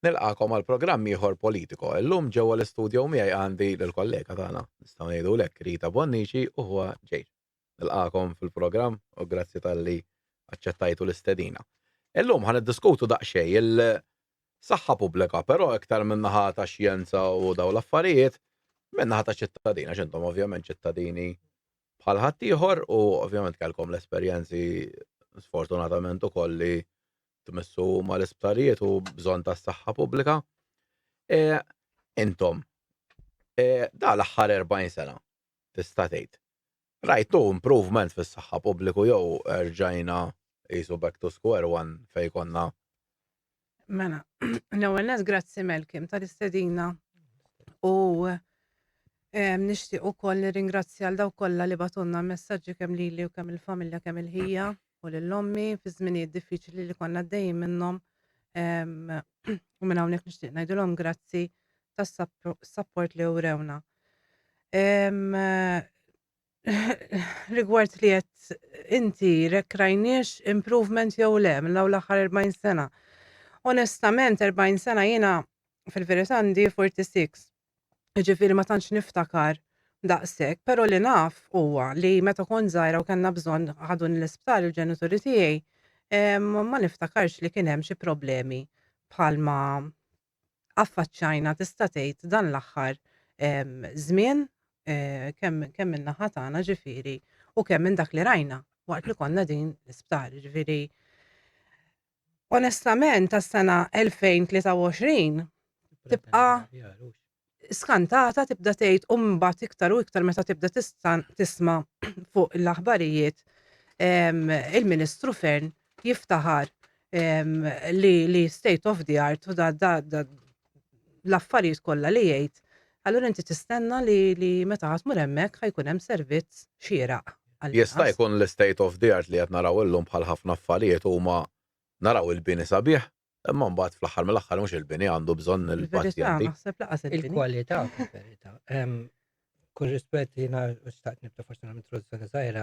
Nilqakom għal programm ieħor Politico. Illum ġewwa l-istudju miegħi għandi lill-kollega tagħna nistgħu ngħidulek Rita Bonnici u huwa ġej. Nilqakom fil-programm u grazzi tal-li aċċettajtu l-istedina. Illum ħaniddiskutu daqsxejn il-saħħa pubblika, però iktar min-naħa tax-xjenza u dawn l-affarijiet min-naħa tax-ċittadina x'intom ovvjament ċittadini bħal ħaddieħor u ovvjament kellkom l-esperjenzi sfortunatament ukoll li tmissu mal-isptarijiet u bżonn tas-saħħa pubblika. Intom da l-aħħar 40 sena tista' tgħid. Rajtu improvement fis-saħħa pubbliku jew erġajna qisu back to square one fejn konna. Mela, l-ewwel nett grazzi Malcolm tal-istedina u nixtieq ukoll nirringrazzja għal dawk kollha li batunna messaġġi kemm lili u kemm il-familja kemm il-ħija u lill-ommi fi żminijiet diffiċli li konna għaddejjin minnhom u minn hawnhekk nixtieq ngħidulhom grazzi tas-support li urewna. Rigward li qed inti rajniex improvement jew le minn dawn l-aħħar 40 sena. Onestament 40 sena jiena fil-verità għandi 46. Ġifieri ma tantx niftakar daqshekk, però li naf huwa li meta kont żgħira u kellna bżonn ħaduni l-isptar il-ġenituri tiegħi ma niftakarx li kien hemm xi problemi bħalma affaċċajna tista' tgħid dan l-aħħar żmien kemm min-naħa tagħna ġifieri u kemm minn dak li rajna waqt li konna din l-isptar. Ġifieri onestament tas-sena 2023 tibqa' skantata tibda tgħid u mbagħad iktar u iktar meta tibda tisma' fuq l-aħbarijiet il-Ministru Fern jiftaħar li state of the art u l-affarijiet kollha li jgħid. Allura inti tistenna li meta ħadd tmur hemmhekk ħajkun hemm servizz xieraq. Jista' jkun l-state of the art li qed naraw illum bħal ħafna affarijiet huma naraw il-bini sabiħ. Imma mbagħad fl-aħħar mill-aħħar mhux il-bini għandu bżonn il-pazjenti. Il-kwalità fil-verità. Kull rispett jiena xtaqt nibda forsi nagħmel introduzzjoni żgħira,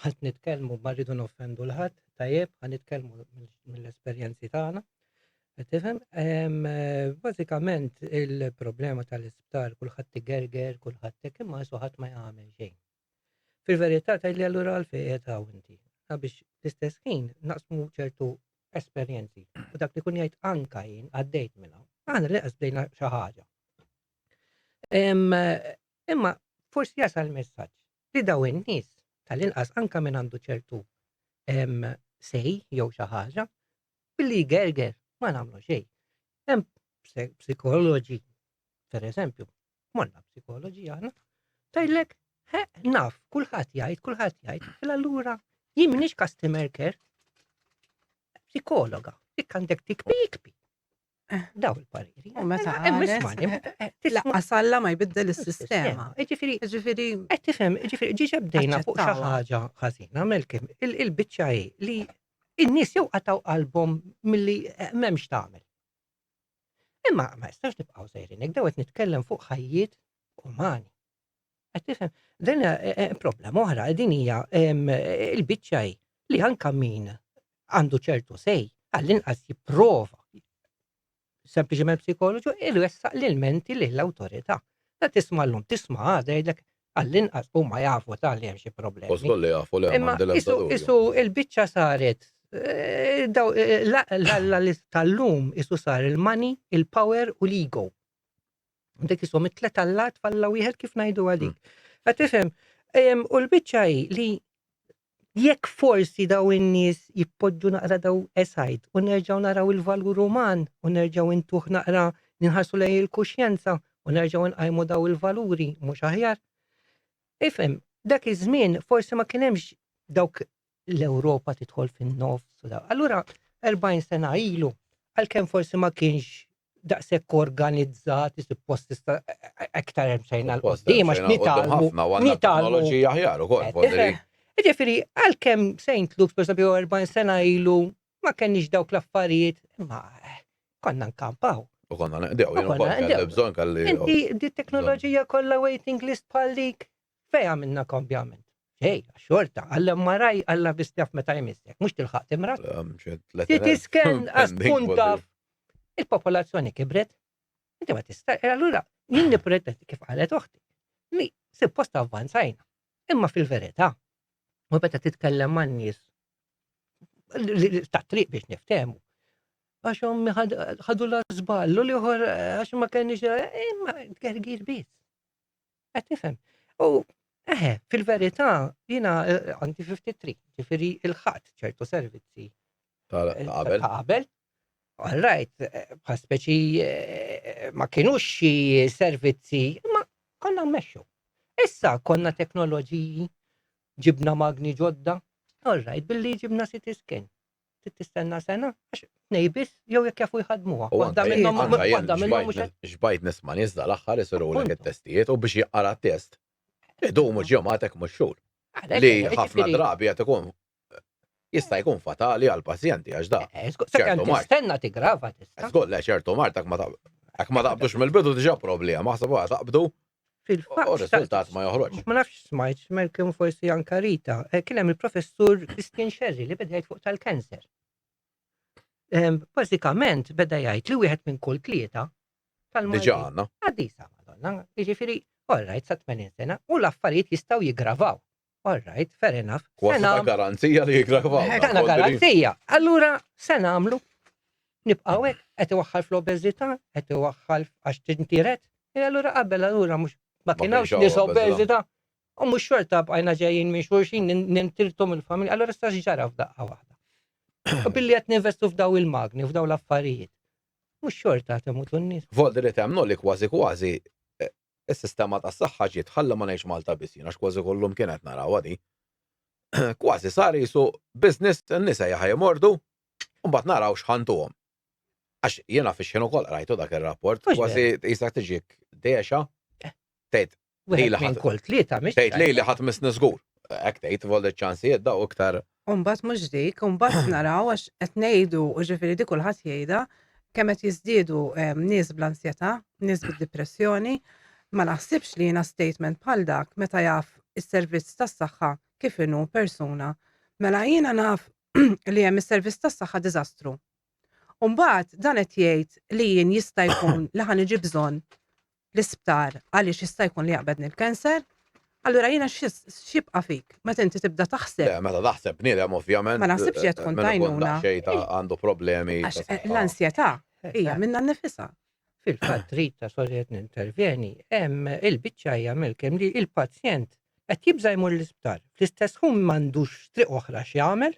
ħadd nitkellmu ma rridu noffendu l-ħadd, tajjeb, ħa nitkellmu mill-esperjenzi tagħna. Tifhem? Bażikament il-problema tal-isptar kulħadd igerger, kulħadd hekk imma ħadd ma jagħmel xejn. Fil-verità tgħidli allura għalfejn qed hawn inti. Biex l-istess ħin naqsmu ċertu esperjenzi. U dak li kun jgħid anka jien għaddejt minnha. Aħna li qasbdejna xi ħaġa. Imma forsi jasal messaġġ li daw in-nies tal-inqas anka minn għandu ċertu sej jew xi ħaġa billi jgerger ma nagħmlu xejn. Hemm psikoloġi, pereżempju, morna psikoloġi aħna, tgħidlek naf, kulħadd jgħid, allura jien m'iniex customer care, psikologa, dik għandek tikbi. Daw il-pariri. U meta laqqas Alla ma jbiddel is-sistema. Ġifieri qed tifhem, ġiġi bdejna fuq xi ħaġa ħażina Malcolm, il-biċċa li in-nies jew qataw qalbhom milli m'hemmx tagħmel. Imma ma jistax nibqgħu sejrin hekk, qed nitkellem fuq ħajjiet umani. Qed tifhem, din problema oħra din hija il-biċċa li anke min għandu ċertu sej, għall-inqas jipprova sempliċement psikoloġu jwessaq l-ilmenti lill-awtorità. Ta' tisma' llum, tisma' għada jgħidlek għall-inqas huma jafu li hemm xi problemi. Postu li jafu li hemm isu il-biċċa saret tal-lum isu sar il-money, il-power u l-ego. Dik isu mit-tlet allat falla wieħed kif ngħidu għalik. Qed tifhem, u l-biċċa li jekk forsi daw in-nies jippoġġu naqra daw aside u nerġgħu naraw il-valur uman u nerġgħu intuħ naqra ninħarsu lejn il-kuxjenza u nerġgħu nqajmu daw il-valuri mhux aħjar. Ifhem, dak iż-żmien forsi ma kien hemmx dawk l-Ewropa tidħol fin-nofs u daw. Allura 40 sena ilu għalkemm forsi ma kienx daqshekk organizzat suppost tista' aktar hemm xejn għall-qudiem għax nitalmu. aħjar ukoll. Ġifieri għalkemm St. Luke's pereżempju 40 sena ilu ma kenniex dawk l-affarijiet, imma konna nkampaw. U konna neqdew, jien ukoll kelli bżonn kelli. Inti d-teknoloġija kollha waiting list bħal dik fejn għamilna kambjament. Ej, xorta, għall-MRI għalla bistjaf meta jmissek, mux tilħaq timrat. Titisken għaspunta il-popolazzjoni kibret, inti ma tista' allura jien nippretendi kif qalet oħti li suppost avvanzajna. Imma fil-verità, u meta titkellem man-nies ta' triq biex niftehmu. Għaxhom ħadu l-żballu li ieħor għax ma kenniex imma tgergir biss. Qed tifhem. U fil-verità jiena għandi 53, ġifieri il-ħadd ċertu servizzi Qabel. qabel. All right, bħal speċi ma kienux xi servizzi, ma konna mmexxu. Issa konna teknoloġiji, ġibna magni ġodda, all right, billi ġibna CT scan. Tistenna sena, għax nejbis, jew jekk jafu jħadmuha. Waħda minnhom mhux Xbajt nisma' nies dal-aħħar isiru testijiet u biex jaqra t-test. Idumu ġematek mhux xhur. Li ħafna drabi qed ikun jista' jkun fatali għall-pazjenti għax da. Tistenna tigrava tista'. Tqol le ċertu mart hekk ma taqbdux mill-bidu diġà problema, ħasab taqbdu u r-riżultat ma joħroġ. Ma nafx smajt, Malcolm forsi anka Rita, kien hemm il-professur Christian Sherry li beda jgħid fuq tal-kanser. Bażikament beda jgħid li wieħed minn kull tlieta Diġà għandna. Għaddisa Madonna, jiġifieri all right sa 80 sena u l-affarijiet jistgħu jiggravaw. All right, fair enough. Kważi ta' garanzija li jiggravaw. Għandna garanzija. Allura se nagħmlu nibqgħu hekk qed iwaħħal fl-obeżità, qed iwaħħal għax tintiret. Allura qabel allura mhux ma kienx nies obeżità. U mhux xorta bqajna ġejjin minn xulxin nintirtu mill-familja, allura issa x'ġara f'daqqa waħda. U billi qed ninvestu f'daw il-magni, f'daw l-affarijiet. Mhux xorta temutu n-nies. Voldi li temnu li kważi is-sistema tas-saħħa ġiet ħalla ma ngħix Malta biss għax kważi kollhom kienet naraw għadi. Kważi sar jisu business n-nisa jaħjemordu u mbagħad naraw x'ħantuhom. Għax jiena fix-xinu ukoll rajtu dak ir-rapport, kważi isak tiġik dexa tgħid Wieħed minn kull tlieta mhix. tgħid li ħadd misni żgur. Hekk tgħid voldi ċansijiet daw iktar. Umbat mhux dik, umbat naraw għax qed ngħidu u ġifieri dik kulħadd jgħidha kemm qed jiżdiedu nies bl-ansjetà, nies bid-depressjoni, ma naħsibx li jiena statement bħal dak meta jaf is-servizz tas-saħħa kif inhu persuna, mela jiena naf li hemm is-servizz tas-saħħa diżastru. Mbagħad dan qed jgħid li jien jista' jkun li ħa niġi bżonn l-isptar għaliex jista' jkun li jaqbedni l-kanser, allura jiena x'jibqa' fik meta inti tibda taħseb. Meta taħseb bniedem ovvjament. Ma naħsibx qed tkun tajnuna. Għandu problemi. L-ansjetà hija minnha nnifisha. Fil-fatt Rita sorri qed nintervjeni, hemm il-biċċa Malcolm li il-pazjent qed jibża jmur l-isptar. Fl-istess ħin m'għandux triq oħra x'jagħmel.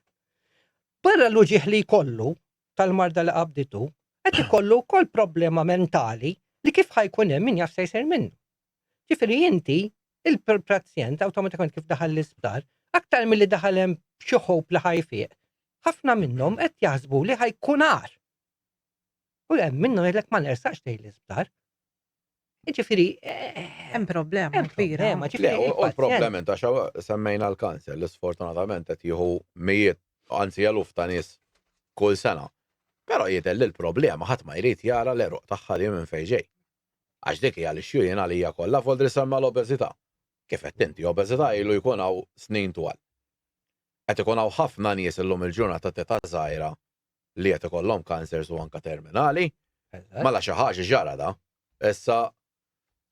Barra l-uġieħ li jkollu tal-marda li qabditu, qed ikollu wkoll problema mentali li kif ħajkun hemm min jaf se jsir minnu. Ġifieri inti il-pazjent awtomatikament kif daħal l-isptar, aktar milli daħal hemm xi ħobb li ħajfieq, ħafna minnhom qed jaħsbu li ħajkun għar. U hemm minnhom jgħidlek ma nersaqx tgħid l-isptar. Jiġifieri Hemm problema kbira. Le, u l-problem ta' semmejna l-kanser li sfortunatament qed jieħu mijiet anzi eluf ta' nies kull sena. Però jidher li l-problema ħadd ma jrid jara l-eruq tagħha li minn fejn ġej. Għax dik hija l-xjujien għalija kollha fodri semma l-obeżità. Kif qed inti obeżità ilu jkun hawn snin twal. Qed ikun hawn ħafna nies illum il-ġurnata ta' żgħira li qed ikollhom kansers u anke terminali, mela xi ħaġa ġara da. Issa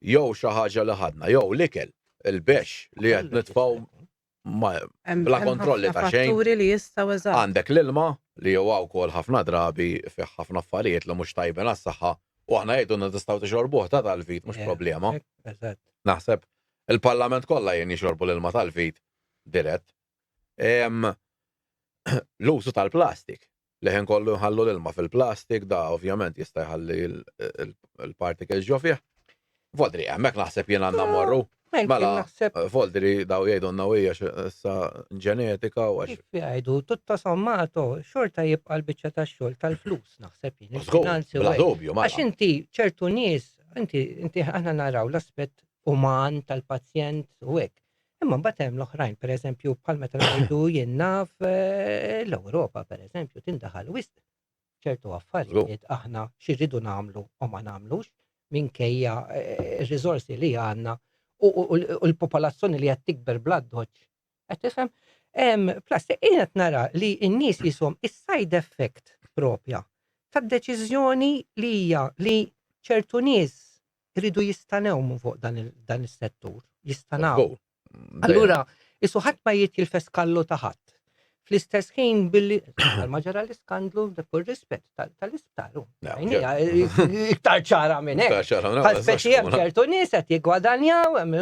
jew xi ħaġa li ħadna, jew l-ikel, il-bex li qed nitfgħu bla kontrolli ta' xejn. Fatturi li jistgħu eżatt. Għandek l-ilma li huwa wkoll ħafna drabi fih ħafna affarijiet li mhux tajbin għas-saħħa u aħna jgħidu li tistgħu tixorbuh ta' tal-vit mhux problema. Naħseb il-Parlament kollha jien jixorbu l-ilma tal-vit dirett. L-użu tal-plastik li ħin kollu nħallu l-ilma fil-plastik da ovvjament jista' jħalli l-particles ġo fih. Vodri, hemmhekk naħseb jien għandna mmorru. Mela, Voldri daw jgħidu n-nawija sa ġenetika u għax. Kif jgħidu, tutta sommato, xorta jibqa l-bicċa ta' xogħol tal-flus, naħseb jien. Bla dubju, ma. Għax inti ċertu nies, inti aħna naraw l-aspett uman tal-pazjent u hekk. Imma mbagħad hemm l-oħrajn, pereżempju bħal meta ngħidu jiena fl-Ewropa pereżempju tindaħal wisq ċertu affarijiet aħna x'irridu nagħmlu u ma nagħmlux minkejja r-riżorsi li għandna u l-popolazzjoni li qed tikber bla doċċ. Qed tifhem? Plus qed nara li n-nies jishom is-side effect propja tad-deċiżjoni li hija li ċertu nies iridu jistanewmu fuq dan is-settur, jistanaw. Żgur. Allura, isu ħadd ma jitkilfes kallu ta' ħadd. Fl-istess ħin billi ma ġara l-iskandlu b'kull rispett tal-isptaru. Iktar ċara minn hekk. Bħal speċi hemm ċertu nies qed jiggwadanjaw hemm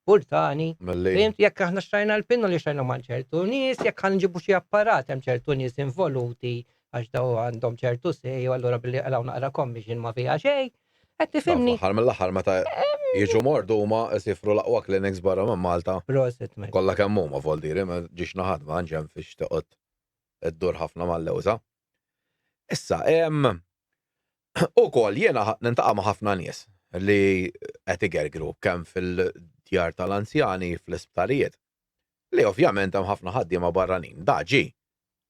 purtani. Jekk aħna xtrajna l-pinnu li xtrajna mal ċertu nies, jekk ħanġibu xi apparat hemm ċertu nies involuti għax daw għandhom ċertu sej u allura billi qalaw naqra commission ma fiha xejn. Qed tifhimni. Aħħar mill-aħħar meta jiġu mordu huma isifru l-aqwa clinics barra minn Malta. Proset Kollha kemm huma voldiri ma ġiex naħad ma ġem fiex toqgħod iddur ħafna mal-lewża. Issa ukoll jiena nintaqa' ma' ħafna nies li qed igergru kemm fil-djar tal-anzjani fl-isptarijiet. Li ovvjament hemm ħafna ħaddiema barranin. Daġi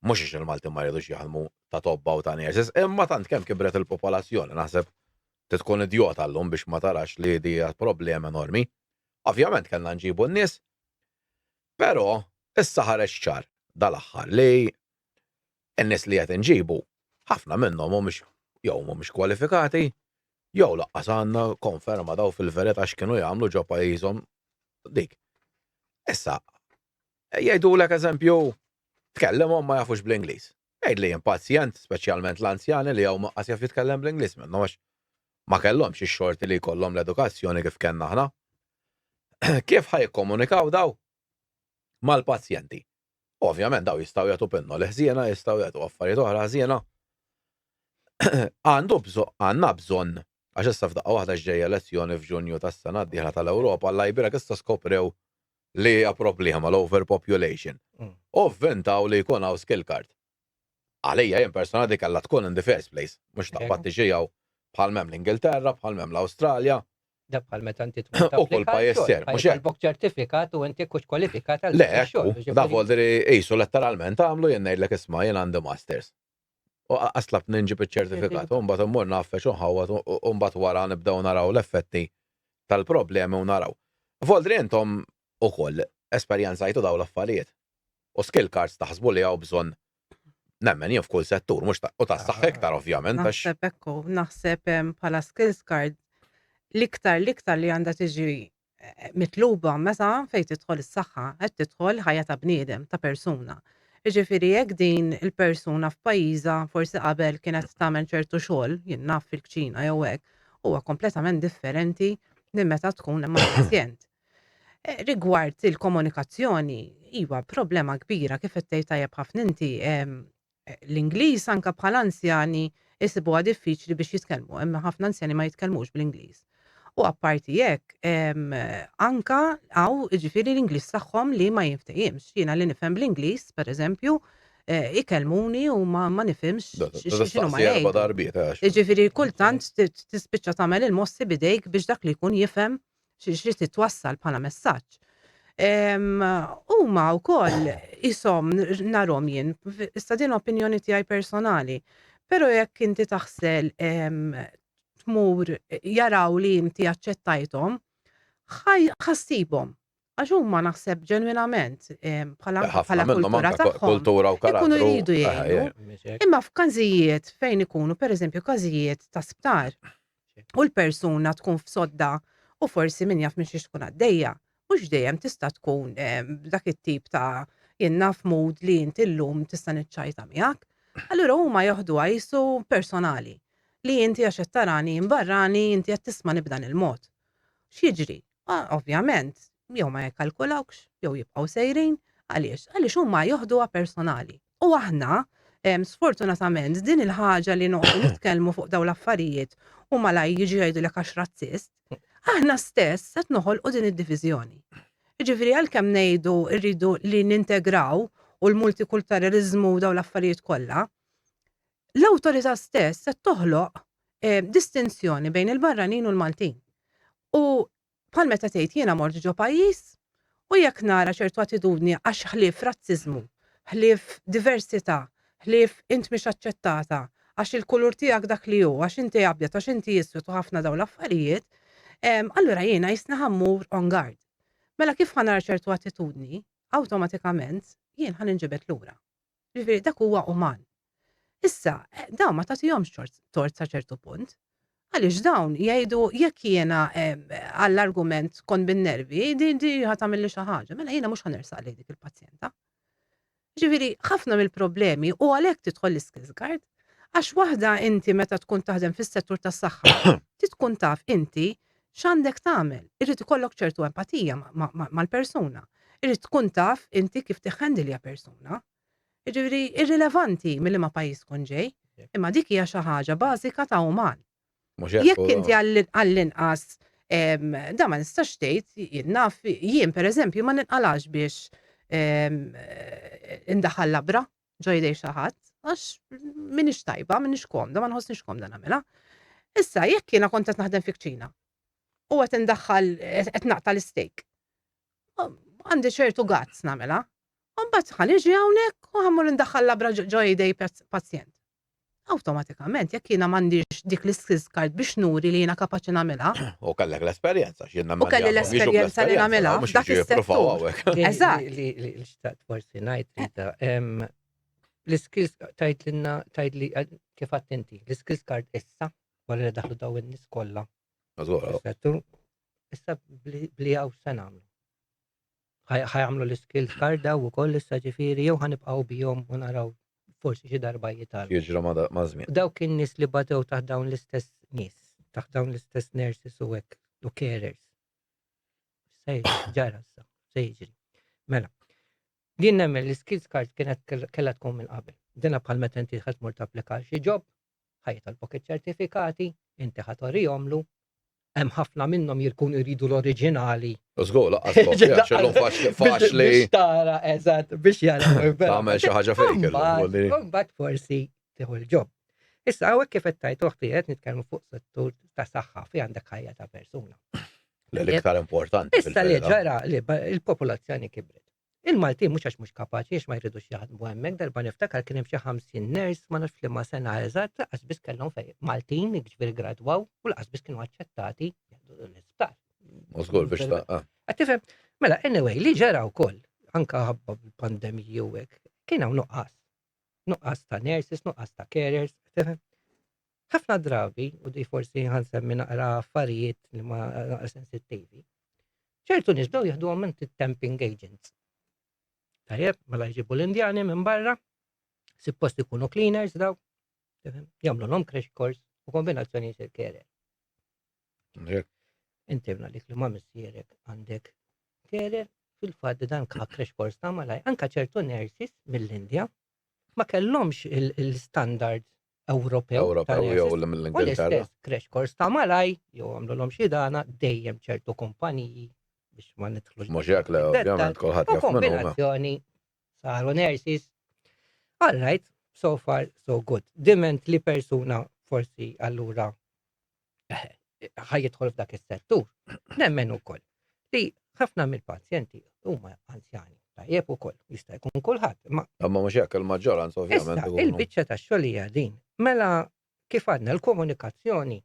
mhux il-Malti ma jridux jaħdmu ta' tobba u ta' nurses, imma tant kemm kibret il-popolazzjoni naħseb tkun idiota llum biex ma tarax li di problem enormi. Ovvjament kellna nġibu n-nies, però issa ħareġ ċar dal-aħħar li n-nies li qed inġibu ħafna minnhom mhumiex kwalifikati, jew laqqas għandna konferma daw fil-verità x'kienu jagħmlu ġo pajjiżhom dik. Issa jgħidulek eżempju tkellimhom ma jafux bl-Ingliż. Jgħidli jien pazjent, speċjalment l-anzjani li hawn maqqas jaf jitkellem bl-Ingliż minnhom għax ma kellhomx ix-xorti li jkollhom l-edukazzjoni kif kellna aħna. Kif ħajkomunikaw daw mal-pazjenti? Ovvjament daw jistgħu jagħtu pinnu l-ħżiena, jistgħu jagħtu affarijiet oħra ħżiena. Għandna bżonn għax issa f'daqqa waħda ġejja elezzjoni f'Ġunju tas-sena d-dieħla tal-Ewropa alla jbirek issa skoprew li hija problema l-overpopulation. Ovventaw li jkun hawn skill card. Għalija jien persona dik kellha tkun in the first place, mhux taqbad tiġijaw bħal mem l-Ingilterra, bħal mem l-Awstralja. Da bħal meta inti tkun U kull pajjiż ser, mhux hekk. Bok ċertifikat u inti kux kwalifikat għal Le, da voldri qisu letteralment għamlu jien ngħidlek isma' jien għandi masters. U aslab ninġib iċ-ċertifikat, u mbagħad immur naffex u nħawwad u mbagħad wara nibdew naraw l-effetti tal-problemi u naraw. Voldri intom ukoll esperjenzajtu daw l-affarijiet. U skill cards taħsbu li hawn bżonn nemmen jien f'kull settur, mhux u tas-saħħa iktar ovvjament. Naħseb hekk naħseb bħala skills card l-iktar li għandha tiġi mitluba meta fejn tidħol is-saħħa qed tidħol ħajja ta' bniedem ta' persuna. Jiġifieri jekk din il-persuna f'pajjiżha forsi qabel kienet tagħmel ċertu xogħol jien naf fil-kċina jew hekk huwa kompletament differenti minn meta tkun hemm mal-pazjent. Rigward il-komunikazzjoni iva problema kbira kif qed tgħid tajjeb ħafna inti l-Ingliż anke bħala anzjani isibuha diffiċli biex jitkellmu, imma ħafna anzjani ma jitkellmux bl-Ingliż. U apparti hekk anke hawn jiġifieri l-Ingliż tagħhom li ma jinftehimx. Jiena li nifhem bl-Ingliż pereżempju ikellmuni u ma nifhimx x'inhu ma jgħidu. Jiġifieri kultant tispiċċa tagħmel il-mossi bidejk biex dak li jkun jifhem xi titwassal bħala messaġġ. Huma wkoll ishom narhom jien, issa din opinjoni tiegħi personali, però jekk inti taħsel tmur jaraw li inti aċċettajthom, ħassibhom għax huma naħseb ġenwinament bħala kultura tagħhom ikunu jridu jgħinu. Imma f'każijiet fejn ikunu pereżempju każijiet ta' sptar u l-persuna tkun f'sodda u forsi min jaf minn xi tkun għaddejja. Mhux dejjem tista' tkun dak it-tip ta' jien naf mood li inti llum tista' niċċajta miegħek. Allura huma jaħduha qisu personali li inti għax qed tarani mbarrani inti qed tismani b'dan il-mod. X'jiġri? Ovvjament jew ma jikkalkulawx jew jibqgħu sejrin għaliex huma jaħduha personali. U aħna sfortunatament din il-ħaġa li noqgħdu nitkellmu fuq dawn l-affarijiet u malaj jiġi jgħidulek għax razzist. Aħna stess qed noħolqu din id-diviżjoni. Jiġifieri għalkemm ngħidu rridu li nintegraw u l-multikulturalizmu u dawn l-affarijiet kollha, l-awtorità stess qed toħloq distinzjoni bejn il-barranin u l-Maltin. U bħal meta tgħid jiena mort ġo pajjiż u jekk nara ċertu attitudni għax ħlief razziżmu, ħlief diversità, ħlief int mhix aċċettata, għax il-kulur tiegħek dak li hu, għax inti abjad, għax inti iswed u ħafna dawn l-affarijiet, allura jiena jisna ħammur on guard. Mela kif ħanara ċertu attitudni, awtomatikament jien ħaninġibed lura. Ġifieri dak huwa uman. Issa, dawn ma tagħtihomx tort sa ċertu punt. Għaliex dawn jgħidu jekk jiena għall-argument kon bin-nervi, di ħatamilli xi ħaġa, mela jiena mhux ħanersaq lejn dik il-pazjenta. Ġifieri ħafna mill-problemi u għalhekk tidħol l-skills guard għax waħda inti meta tkun taħdem fis-settur tas-saħħa, tkun taf inti x'għandek tagħmel. Irrid ikollok ċertu empatija mal-persuna. Irrid tkun taf inti kif tiħħendilja persuna. Ġifieri irrilevanti milli pajjiż tkun ġej, imma dik hija xi ħaġa bażika ta' uman. Jekk inti għall-inqas da ma nistax tgħid jien pereżempju ma ninqalax biex indaħħal labra ġo jdej xi ħadd għax minix tajba, minix komda, ma nħossniex komda nagħmilha. Issa jekk jiena kont qed naħdem fiċ-Ċina u qed indaħħal qed naqta' l-isteak. Għandi ċertu gazz nagħmilha. Mbagħad ħaniġi hawnhekk u ħammur indaħħal labra ġo jdej pazjent. Awtomatikament jekk jiena m'għandix dik l-skills card biex nuri li jiena kapaċi nagħmilha. U kellek l-esperjenza x'jiena U kelli l-esperjenza li nagħmilha dak is-settur. Eżatt. Li xtaqt forsi ngħid Rita, l-skills tajt li kif għadt inti, l-skills card issa wara li daħlu daw in-nies kollha. Settur issa bli hawn se nagħmlu. Ħajamlu l-skills card daw ukoll issa ġifieri jew ħanibqgħu bihom u naraw forsi xi darba jitalmu. Jiġra ma' żmien. Dawk in-nies li badew taħt dawn l-istess nies, taħt dawn l-istess nurses u hekk u carers. Se ġara issa, se jiġri. Mela. Din nemmen l-skills card kienet kellha tkun minn qabel. Dinha bħal meta inti ħadd tmur tapplika xi job, ħajtalbok iċ-ċertifikati, inti ħatorihomlu, hemm ħafna minnhom jkunu jridu l-oriġinali. Żgur laqqas xellhom faċli. Biex tara, eżatt, biex jaraw. Tagħmel xi ħaġa fake. Mbagħad forsi tieħu l-job. Issa hawnhekk kif qed tajt oħti qed nitkellmu fuq settur ta' saħħa fi għandek ħajja ta' persuna. L-iktar importanti. Issa li ġara li il-popolazzjoni kibret. Il-Maltin mhux għax mhux kapaċi għax ma jridux jaħdmu hemmhekk darba niftakar kien hemm xi 50 ners ma nafx liema sena eżatt laqas biss kellhom fejn Maltin jiġifieri gradwaw u laqas biss kienu aċċettati l-isptar. Żgur biex ta' Qed tifhem, mela anyway li ġara wkoll anke ħabba bil-pandemija u hekk kien hawn nuqqas. Nuqqas ta' nurses, nuqqas ta' carers, tifhem. Ħafna drabi u di forsi ħansemmi naqra affarijiet li ma naqra sensittivi. ċertu nies bdew jaħduhom minn temping agents. Tajjeb, mela jġibu l-Indjani minn barra, suppost ikunu cleaners daw, jagħmlu l-hom crash course u kombinazzjoni jsir carer. Inti bnalik li ma missierek għandek carer, fil-fatt dan ka crash course ta' malaj, anka ċertu nurses mill-Indja ma kellhomx il-standard Ewropew jew u mill-Ingilterra. l-istess crash course ta' malaj, jew għamlu l-hom xi dana dejjem ċertu kumpaniji biex ma nidħlux. Mhux hekk le ovvjament kulħadd jaf minnhom. Kombinazzjoni saru nurses. All right, so far so good. Diment li persuna forsi allura ħajjidħol f'dak is-settur. Nemmen ukoll li ħafna mill-pazjenti huma anzjani. Tajjeb ukoll jista' jkun kulħadd. Imma mhux hekk il-maġġoranza ovvjament. Issa il-biċċa tax-xogħol hija din. Mela kif għadna l-komunikazzjoni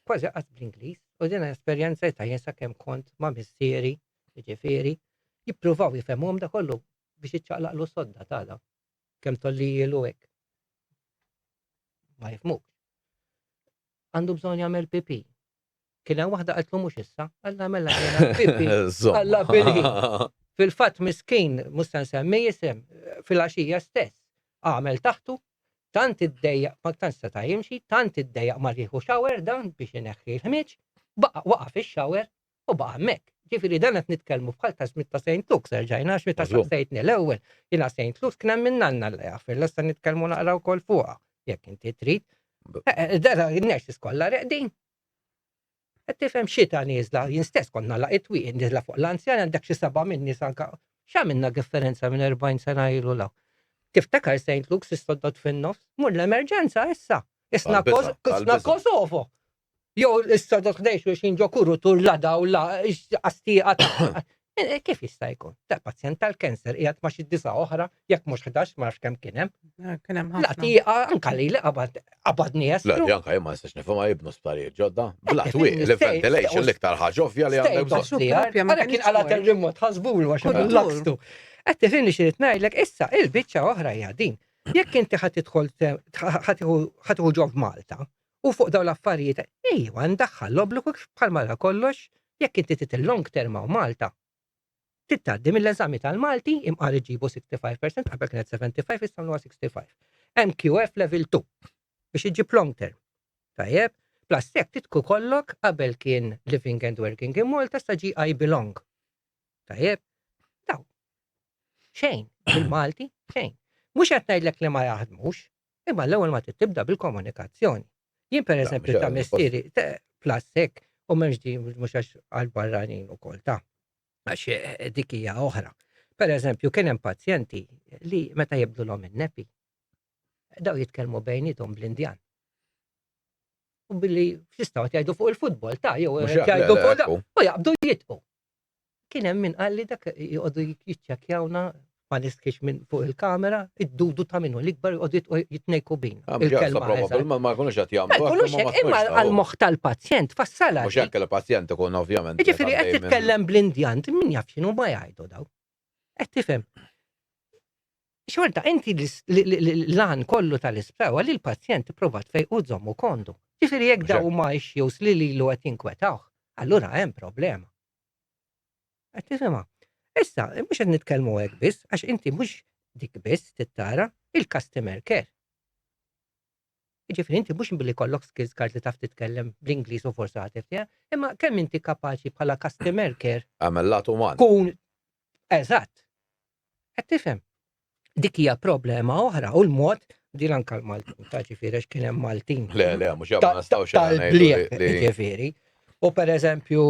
kważi qatt bl-Ingliż u din esperjenza ta' jensa kemm kont ma' missieri, jiġifieri, jippruvaw jifhmuhom da kollu biex jiċċaqlaqlu sodda tagħha. Kemm tolli ilu hekk. Ma jifhmux. Għandu bżonn jagħmel pipi. Kien hemm waħda qalt mhux issa, alla mela jiena pipi. Alla bili. Fil-fatt miskin mhux se nsemmi isem fil-għaxija stess. Għamel taħtu tant iddejjaq ma tant seta' jimxi, tant iddejjaq ma rieħu shower dan biex ineħħi l-ħmiġ, waqa' fix-shower u baqa' hemmhekk. Ġifieri dan qed nitkellmu bħal ta' Smith ta' St. Luke's erġajna Smith ta' sejtni l-ewwel. Jiena St. Luke's kien hemm minnanna l jaffer lesta nitkellmu naqra wkoll fuqha. Jekk inti trid. Dara n-nurses kollha reqdin. Qed tifhem xita nieżla jien stess konna laqgħet twieq nieżla fuq l-anzjan għandek xi seba' min nies anke x'għamilna differenza minn 40 sena ilu law. Tiftakar St. Luke's istoddot fin-nofs, mur l-emerġenza issa. Isna Kosovo. Jew istoddot ħdejx biex jinġo kurru tur lada u la għastieqa ta' kif jista' jkun? Ta' pazjent tal-kanser qiegħed ma' xi disa oħra, jekk mhux 11 ma nafx kemm kien hemm. Kien hemm ħafna. Laqtieqa anke li qabadni La janka jemma nistax nifhom jibnu sptarijiet ġodda. Bla twieq il-ventilation l-iktar ħaġa ovvja li għandek bżonn. Għara kien għalat il-remote ħasbul għax il-lakstu. Qed tifhimni xi rid ngħidlek issa il-biċċa oħra hija din. Jekk inti ħatiħu ġob Malta u fuq daw l-affarijiet, ndaħħal l-obbligu bħal mara kollox, jekk inti titil long term u Malta. Tittaddi mill-eżami tal-Malti imqar iġibu 65%, qabel kienet 75, issa 65. MQF level 2 biex iġib long term. Tajjeb, plus jekk titku kollok qabel kien living and working in Malta sa I belong. Tajjeb, daw. Xejn, bil-Malti, xejn. Mux qed ngħidlek li ma jaħdmux, imma l-ewwel ma tibda bil-komunikazzjoni. Jien pereżempju ta' mistieri plus hekk u m'hemmx di mhux għax għall-barranin ukoll ta' għax dik hija oħra. Pereżempju kien hemm pazjenti li meta jibdulhom in-nepi daw jitkellmu bejniethom bl-Indjan. U billi x'istgħu jgħidu fuq il-futbol ta' jew jgħidu fuq u jaqbdu jitqu. Kien hemm min qal li dak jqogħdu jiċċekkjawna ma niskix minn fuq il-kamera, id-dudu ta' minnu l-ikbar jqogħdu jitnejku bina. Ma jkunux qed jagħmlu. Imma għal-moħħ tal-pazjent fassala. Mhux hekk il-pazjent ikun ovvjament. Jiġifieri qed titkellem bl-Indjan, min jaf x'inhu ma jgħidu daw. Qed tifhem. Xorta, inti l-lan kollu tal-ispraw għalli l-pazjent prova tfejqu żommu kondu. Ġifieri jekk daw ma jxjews li lilu qed jinkwetawh, allura hemm problema. Qed tifhimha. Issa, mhux qed nitkellmu hekk biss, għax inti mhux dik biss tittara il-customer care. Jiġifieri inti mhux billi kollok skills card li taf titkellem bl-Ingliż u forsi ħatif, imma kemm inti kapaċi bħala customer care. Għamel lat uman. Kun eżatt. Qed tifhem. Dik hija problema oħra u l-mod din anke l-Maltin, ta' ġifieri kien hemm Maltin. Le, mhux ma nistgħux tal-bliet, ġifieri. U pereżempju,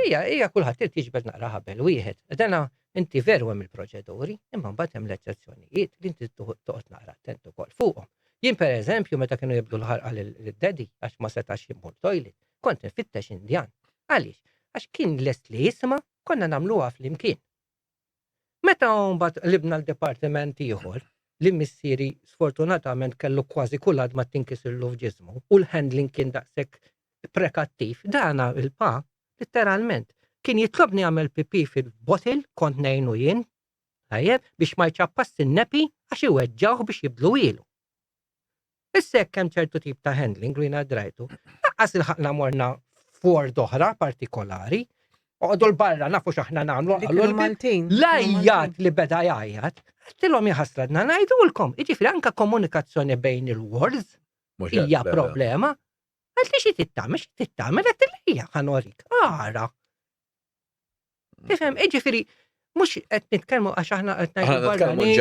hija kulħadd irid jiġbed naqra ħabel wieħed. Dana inti veru hemm il-proċeduri, imma mbagħad hemm l-eċċezzjonijiet li inti toqgħod naqra attent ukoll fuqhom. Jien pereżempju meta kienu jibdu l-ħarqa lid-dedi għax ma setax jimur toilet, kont nfittex Indjan. Għaliex? Għax kien lest li jisma' konna nagħmluha flimkien. Meta mbagħad libna l-dipartiment ieħor li missieri sfortunatament kellu kważi kull ma tinkisirlu f'ġismu u l-handling kien daqshekk prekattiv, dana il-pa, literalment, kien jitlobni għamel pipi fil-botil kont nejnu jien, biex ma jċappas in-nepi għax iweġġawh biex jibdlu ilu. Issa hekk hemm ċertu tip ta' handling li drajtu, naqqas il-ħaqna morna Ford oħra partikolari, għodu l-barra nafu x'aħna nagħmlu Maltin. Lajjat li beda jgħajjat, tilhom jaħasradna ngħidulkom, jiġifieri anke komunikazzjoni bejn il-words hija problema. Għalti xie tittamel, għat l-ħija ħanorik, għara. Tifhem, ġifieri mhux qed nitkellmu għax aħna qed ngħidu barranin.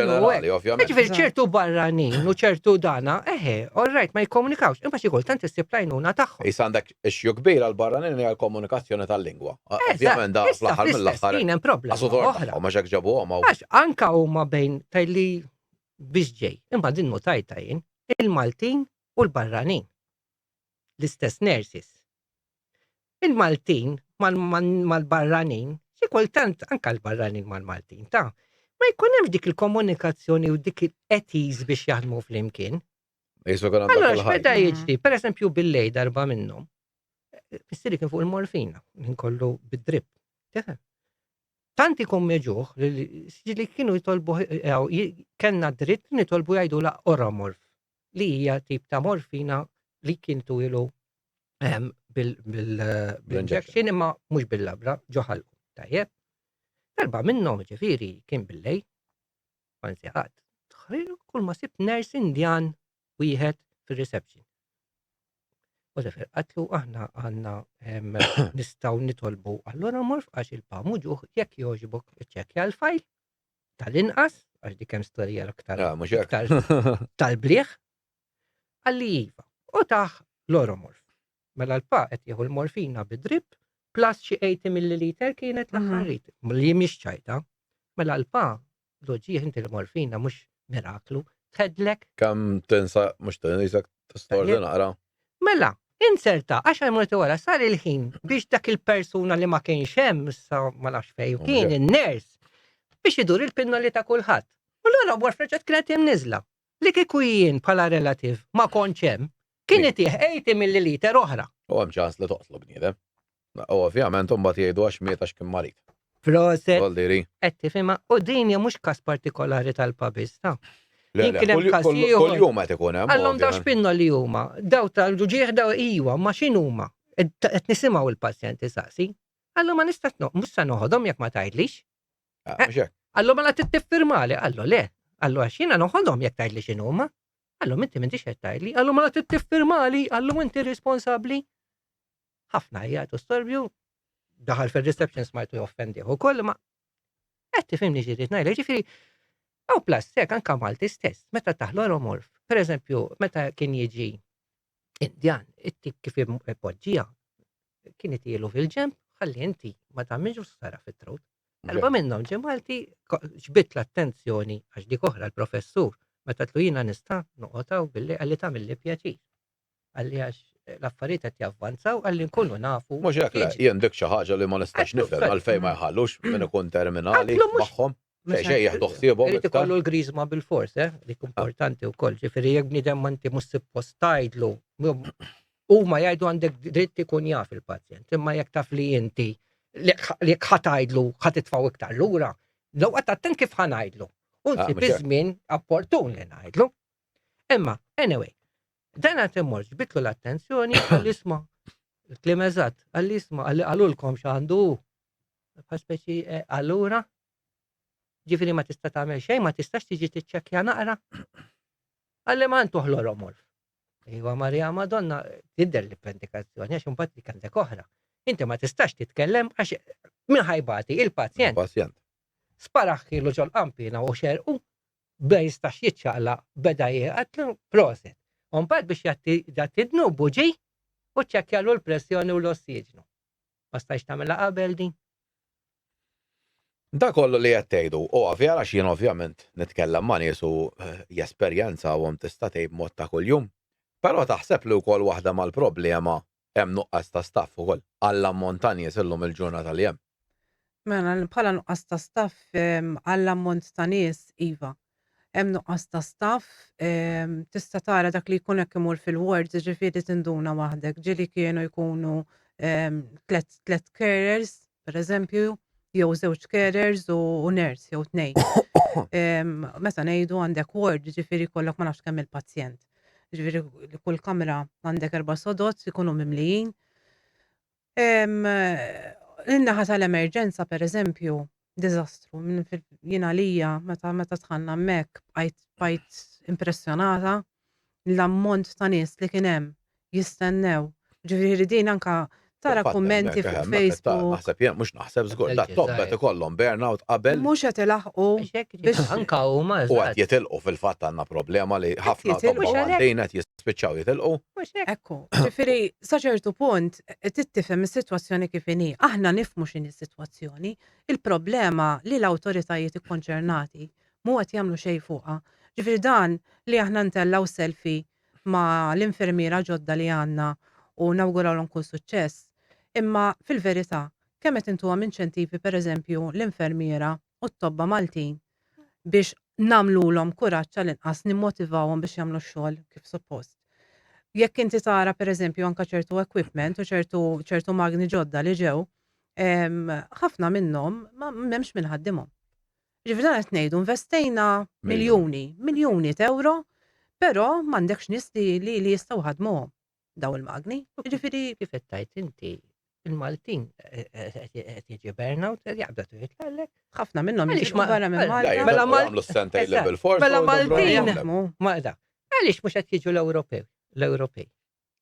Ġifieri ċertu barranin u ċertu dana, all right, ma jikkomunikawx, imma xi kultant issib lajnuna tagħhom. Issa għandek ixju kbir għall-barranin hija l-komunikazzjoni tal-lingwa. Ovvjament da fl-aħħar mill-aħħar. Kien hemm problema oħra. Ma xek ġabuhom. Għax anke huma bejn tajli biex ġej, imma din mutajta jien, il-Maltin u l-barranin. L-istess nurses. Il-Maltin mal-barranin, xi kultant anke l-barranin mal-Maltin, ta' ma jkun hemm dik il-komunikazzjoni u dik il-etis biex jaħdmu flimkien. Allora x'meta jiġri, pereżempju bil-lej darba minnhom. Missieri kien fuq il-morfina, inkollu bid-drip. Tanti kum meġuħ li kienu jitolbu kellna dritt nitolbu jgħidula Oromorf li hija tip ta' morfina li kien tuilu bil-injection imma mhux bil-labra ġoħal. Tajjeb. Darba minnhom ġifieri kien bil-lej. Anzi ħadd. Kull ma sibt ners Indjan wieħed fir-reception. U ġifier qatlu aħna għandna nistgħu nitolbu allura morf għax il-pa muġuħ jekk jogħġbok iċċekkja l-fajl tal-inqas għax dik hemm storja aktar tal-blieħ. Għalli iva. U taħ l-oromorf. Mela l-pa qed jieħu l-morfina bid-drip plus xi 80 milliliter kienet l-aħħarit. Li mhix ċajta. Mela l-pa loġieħ inti l-morfina mhux miraklu, tħedlek. Kemm tinsa mhux tinisa tistordi naqra. Mela, inserta 10 minuti wara sar il-ħin biex dak il-persuna li ma kienx hemm issa ma nafx fejn kien in-ners biex idur il-pinnoli ta' kulħadd. U l-oromorf reġgħet kienet hemm niżla. Li kieku jien bħala relativ ma kontx hemm. Kien itih 80 milliliter oħra. U hemm ċans li toqtlu bniedem. Ovvjament imbagħad jgħidu għax miet għax kien marit. Proset. Qed tifhimha u din hija mhux każ partikolari tal-pabista. Jien kien hemm każ Kull ieħor. jum qed ikun hemm. Għallhom daw x'pinna li huma, daw tal-ġuġieħ daw iwa, ma x'inhuma? Qed nisimgħu il-pazjenti saqsi. Għallu ma nista' mhux se noħodhom jekk ma tgħidlix. Għallu ma la tiffirmali, għallu le. Għallu għax jiena noħodhom jekk tgħidli x'inhuma. Għallu inti m'intix qed tgħidli, għallu ma la tiffirmali, għallu inti responsabbli. Ħafna jgħatu storbju, daħal fil-reception smajtu joffendi ukoll ma qed tifhimni ġirid ngħidlek, ġifieri aw plastek anke Malti stess, meta taħlu oromorf. Pereżempju, meta kien jiġi Indjan, ittik kif ipoġġija, kien itielu fil-ġemp, ħalli inti ma tagħmilx sara fit-trut. Erba' minnhom ġie Malti ġbit l-attenzjoni għax dik oħra l-professur meta tlu jiena nista' noqgħodhaw billi qalli tagħmilli pjaċir. Għalli għax l-affarijiet qed javvanzaw għalli nkunu nafu. Mhux hekk le, jien dik xi ħaġa li ma nistax nifhem għalfejn ma jħallux min ikun terminali magħhom. Xejn jieħdu ħsiebhom. Irid ikollu l-griżma bil-fors, dik importanti wkoll. Ġifieri jekk bniedem ma inti mhux suppost tgħidlu, huma jgħidu għandek dritt ikun jaf il-pazjent, imma jekk taf li inti li jekk ħatajdlu ħatitfgħu iktar lura, lew qed attent kif ħanajdlu. Unsi fi żmien opportun li ngħidlu. Imma, anyway, dan qed immorx bitlu l-attenzjoni għall-isma' il-kliem eżatt, għall-isma' għalulkom x'għandu bħal speċi allura. Ġifieri ma tista' tagħmel xejn, ma tistax tiġi tiċċekkja naqra. Għalli ma ntuħ l-oromorf. Iva Marija Madonna tidher l-pendikazzjoni għax imbagħad dik għandek oħra. Inti ma tistax titkellem għax min ħajbati il-pazjent. Pazjent. Sparaħħilu ġol qampina u xerqu bda jistax jiċċaqla beda jgħatlu proset. Mbagħad biex jattidnu buġi u ċekkjalu l-pressjoni u l-ossiġnu. Ma stax tagħmilha qabel din. Da kollu li qed tgħidu, ovvja għax jien ovvjament nitkellem ma' nies u jesperjenza u tista' tgħid mod ta' kuljum. Però taħseb li wkoll waħda mal-problema hemm nuqqas ta' staff ukoll għall-ammont ta' nies illum il-ġurnata li hemm. Mela bħala nuqqas ta' staff għall-ammont ta' nies iva. Hemm nuqqas ta' staff, tista' tara dak li jkun hekk imur fil-wards ġifieri tinduna waħdek. Ġieli kienu jkunu tliet carers, pereżempju, jew żewġ carers u nurse jew tnejn. Meta ngħidu għandek ward ġifieri jkollok ma nafx kemm il-pazjent. Ġifieri kull kamra għandek 4 sodot ikunu mimlijin. In-naħa tal-emerġenza pereżempju diżastru. Jiena għalija meta dħalna hemmhekk bqajt impressjonata l-ammont ta' nies li kien hemm jistennew. Ġifieri din anke tara kummenti fuq Facebook. Naħseb jien mhux naħseb żgur da tobbet ikollhom burnout qabel. Mhux qed ilaħqu biex anke huma u qed jitilqu fil-fatt għandna problema li ħafna għaddejn qed jispiċċaw jitilqu. Ekku, ġifieri sa ċertu punt tittifhem is-sitwazzjoni kif inhi. Aħna nifhmu x'inhi s-sitwazzjoni. Il-problema li l-awtoritajiet ikkonċernati mhu qed jagħmlu xejn fuqha. Ġifieri dan li aħna ntellaw selfie ma' l-infermiera ġodda li għandna u nawgurawlhom kull suċċess. Imma fil-verità, kemm qed intuhom inċentivi pereżempju l-infermiera u t-tobba Maltin biex nagħmluhom kuraġġ għall-inqas nimmotivawhom biex jagħmlu x-xogħol kif suppost. Jekk inti tara pereżempju anke ċertu equipment u ċertu magni ġodda li ġew, ħafna minnhom m'hemmx min ħaddimhom. Ġifieri dan qed ngħidu investejna miljuni euro, però m'għandekx nies li jistgħu ħadmuhom daw il-magni. Ġifieri kif qed tgħid inti il-Maltin qed jiġi burnout qed jaqbda tgħidlek. Ħafna minnhom jiġu barra minn Malta. Mela jagħmlu s-sentej level 4. Mela Maltin. Ma da. Għaliex mhux qed jiġu l-Ewropej.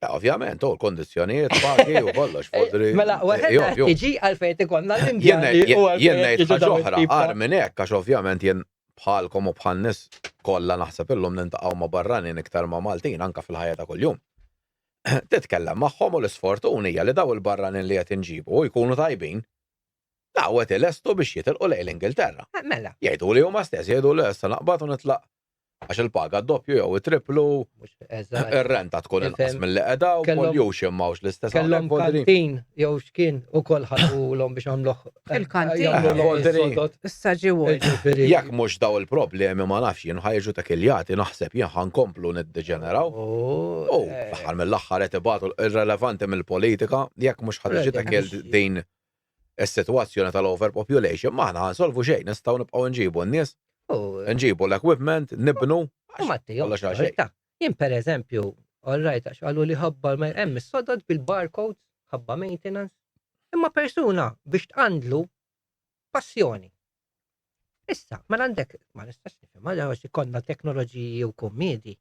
Ovvjament, l-kondizzjonijiet pagi u kollox fodri. Mela waħed tiġi għalfejn ikollna l-Indjani jien ngħid ħaġa oħra qar minn hekk għax ovvjament jien bħalkom u bħal nies kollha naħseb illum nintaqgħu ma' barranin iktar ma' Maltin anke fil-ħajja ta' kuljum. Titkellem magħhom u l-isfortuna hija li daw il-barranin li qed inġibu jkunu tajbin. Dawet ilestu biex jitilqu lejn l-Ingilterra. Mela. Jgħidu li huma stess jgħidu li issa naqbad u nitlaq għax il-paga d-doppju jew it-triplu, ir-renta tkun inqas mill-li qiegħda u pollution m'hawnx l-istess. Kellhom kantin jew x'kien ukoll ħadulhom biex għamluh il-kantin. Issa ġiew. Jekk mhux daw il-problemi ma nafx jien ħajġu takiljati naħseb jien ħankomplu niddeġeneraw. Aħħar mill-aħħar qed ibagħtu irrelevanti mill-politika jekk mhux ħaġi takil din is-sitwazzjoni tal-overpopulation ma aħna nsolvu xejn nistgħu nibqgħu nġibu n-nies Nġibu l-equipment, nibnu. U Matteo, Kolla xaxej. jien per eżempju, all-right, għax għallu li ħabba hemm is-sodod bil-barcodes, ħabba maintenance, imma persuna biex tqandlu passjoni. Issa, ma għandek, ma nistax nifhem, ma għax ikonna teknoloġiji u kommedi,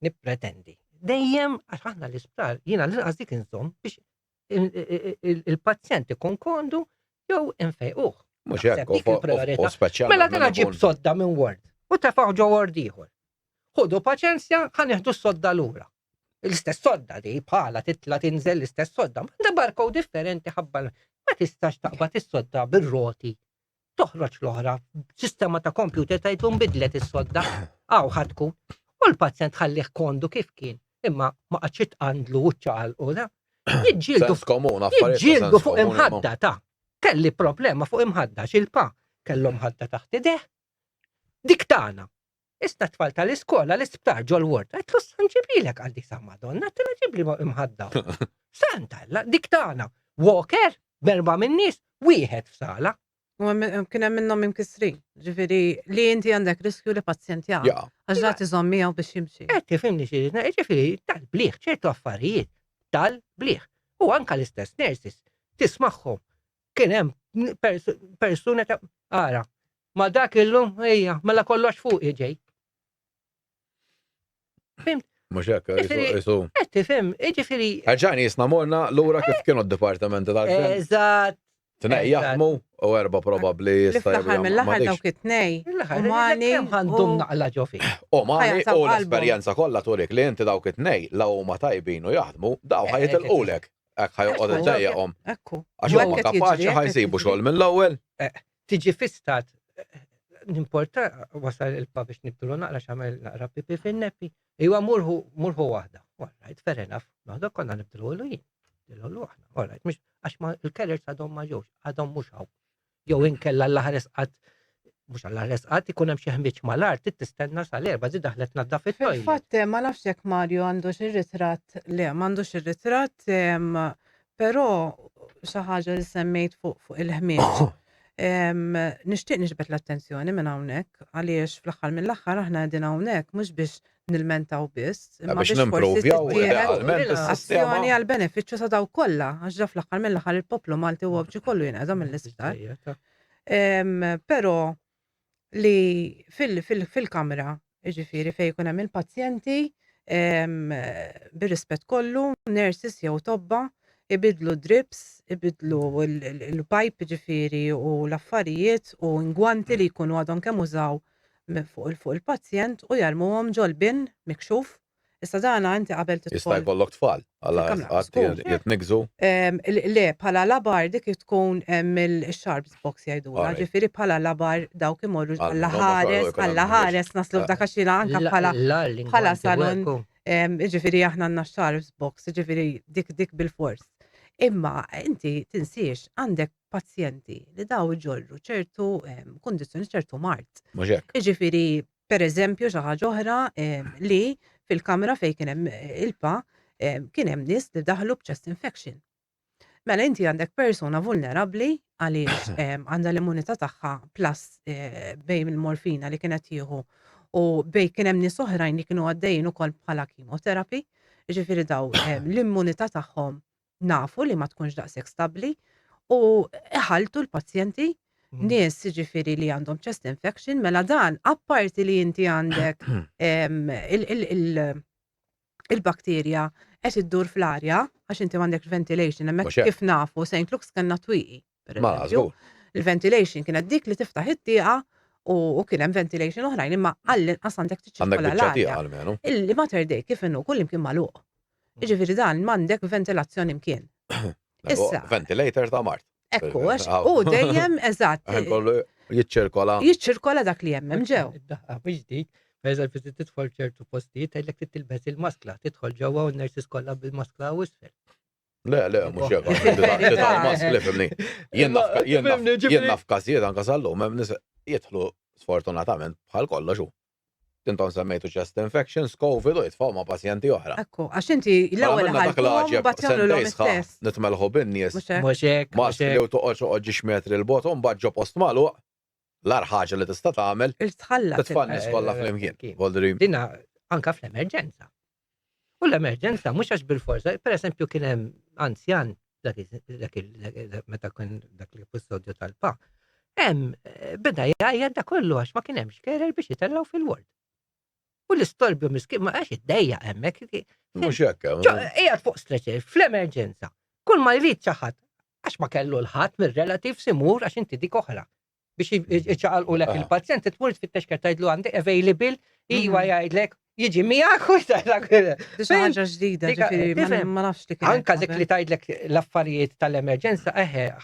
nippretendi. Dejjem għax aħna l-isptar, jiena l-inqas dik inżomm biex il-pazjent ikun kondu jew infejquh. Mux Naħseb jekk, dik il-priorità. u speċjal. Mela dana ġib sodda minn Word u tafaw ġo Word ieħor. Ħudu paċenzja, ħanieħdu s-sodda lura. L-istess sodda di bħala titla tinżel l-istess sodda, ma da barkow differenti ħabba ma tistax taqbad is-sodda bir-roti. Toħroġ l-oħra, sistema ta' kompjuter tajtu nbidlet is-sodda, għaw ħadku. U l-pazjent ħallih kondu kif kien, imma ma qaċċit għandlu u ċaqal u da. Jiġġieldu fuq imħadda ta' kelli problema fuq imħadda xil-pa kellu mħadda taħt ideh. Dik tagħna. Issa tfal tal-iskola l-isptar ġol Word. Għetlu sanġibilek għal dik sa' Madonna, tila ġibli imħadda. Santalla, dik tagħna. Walker, berba minn nies, wieħed f'sala. Kien hemm minnhom imkisrin. Ġifieri li inti għandek riskju li pazjent jaqgħu. Għax ġat iżomm miegħu biex jimxi. Tifhimni xi ġifieri tal-bliħ ċertu affarijiet tal-bliħ. U anka l-istess nurses tismagħhom. Kien hemm persuna ta' ara. Ma dak illum ejja, mela kollox fuq ġej. Fimt? Mux jekk, jisu. Tifhem, ġifieri. Ħarġani jisna morna l-ura kif kienu d-departamenti tal-gvern. Eżatt. Tnej jaħdmu u erba probabli L-iftaħar mill-aħħar dawk it-tnej. Umani għandhom naqla ġo fi. Umani u l-esperjenza kollha turik li inti dawk it-tnej law huma tajbin u jaħdmu, daw ħajitilqulek. Hekk ħajoqgħod iddejjaqhom. Ekku. Għax huma kapaċi ħajsibu xogħol mill-ewwel. Tiġi fistat. Nimporta wasal il-pa biex nibtulu naqra xamel naqra pipi fin-neppi. Iwa murħu waħda. Alright, fair enough. Naħda konna nibtulu għallu jien. Dillu aħna. Alright, mux għax ma il-kellers għadhom ma ġewx, għadhom mhux hawn. Jew inkella l-aħħar esqat mhux għall-aħħar esqat ikun hemm xi ħmiġ mal-art tistenna sal-erba' ġi daħlet naddaf it-toilet. Fil-fatt ma nafx jekk Mario għandux ir-ritratt, le m'għandux ir-ritratt, però xi ħaġa li semmejt fuq il-ħmieġ. Nixtieq niġbed l-attenzjoni minn hawnhekk għaliex fl-aħħar mill-aħħar aħna qegħdin hawnhekk mhux biex nilmentaw biss, imma Biex biex forsi nimprovjaw tittieħed azzjoni is-sistema. għal benefiċċju ta' daw kollha, għax ġa fl-aħħar mill-aħħar il-poplu Malti huwa bġi kollu jinqeda mill-isptar. Però li fil-kamra, jiġifieri fejn jkun hemm il-pazjenti bir-rispett kollu, nurses jew tobba ibidlu drips, ibidlu il-pipe ġifieri u l-affarijiet u ngwanti li jkunu għadhom kemm użaw fuq il-pazjent u jarmuhom ġolbin mikxuf. Issa dana inti qabel Jista' tidħol. jkollok tfal. Alla jitnigżu. Le, bħala labar dik tkun il-sharps box jgħidula, ġifieri bħala labar dawk imorru għall-ħares naslu f'dak għaxina anke bħala salon. Ġifieri aħna għandna sharps box, ġifieri dik bil-fors. Imma inti tinsiex għandek pazjenti li daw iġorru ċertu kundizzjoni ċertu mart. Mhux hekk. Ġifieri pereżempju xi ħaġa oħra li fil-kamra fejn kien hemm il-pa kien hemm nies li daħlu b'chest infection. Mela inti għandek persuna vulnerabbli għaliex għandha l-immunità tagħha plus bejn il-morfina li kienet jieħu u bejn kien hemm nies oħrajn li kienu għaddejjin ukoll bħala chemotherapy, ġifieri daw l-immunità tagħhom nafu li ma tkunx daqshekk stabbli u iħaltu l-pazjenti nies ġifieri li għandhom chest infection mela dan apparti li inti għandek il-bakterja qed iddur fl-arja għax inti m'għandekx ventilation hemmhekk kif nafu St. Luke's kellna twieqi. Il-ventilation kienet dik li tiftaħ it-tieqa u kien hemm ventilation oħrajn imma għall-inqas għandek tiċċirkola l-arja. Il-mater day kif inhu kull imkien magħluq. Jiġifieri dan m'għandek ventilazzjoni imkien. Issa. Ventilator ta' Mart. Ekku, u dejjem eżatt. Jiċċirkola dak li hemm ġew. Mhix dik, pereżempju tidħol ċertu postijiet għajlek tilbes il-maskla, tidħol ġewwa u n-nurses kollha bil-maskla u isfel. Le, mhux hekk. Maskli fimni. Jien naf każijiet anke sal-lum hemm nies jidħlu sfortunatament bħal kollox hu. Intom semmejtu chest infections, COVID u jitfgħu ma' pazjenti oħra. Ekku, għax inti l-ewwel ħalqhom bat jagħmluhom istess. Nitmelħu bin-nies. Mhux hekk. Maskli u toqgħod ġiex metri l-bot u mbagħad ġo post magħluq. L-ar ħaġa li tista' tagħmel Il-tħallat. titfal nies kollha flimkien. Voldri Dina anka fl-emerġenza. U l-emerġenza mhux għax bil-forza, pereżempju kien hemm anzjan meta kien dak li kustodju tal-pa. Hemm beda jgħajjed da kollu għax ma kien hemmx kerer biex jitellgħu fil-ward. U l-istorbju miskin ma għax iddejjaq hemmhekk. mhux hekk. Qiegħed fuq stretcher fl-emerġenza. Kull ma jrid xi ħadd għax ma kellu l-ħadd mir-relativ simur għax inti dik oħra. Biex iċċaqalqulek il-pazjent titmur tfittex tgħidlu għandi available, iwa jgħidlek jiġi miegħek u jgħidlek. Xi ħaġa ġdida, ġifieri ma nafx li kien. Anka dik li tgħidlek l-affarijiet tal-emerġenza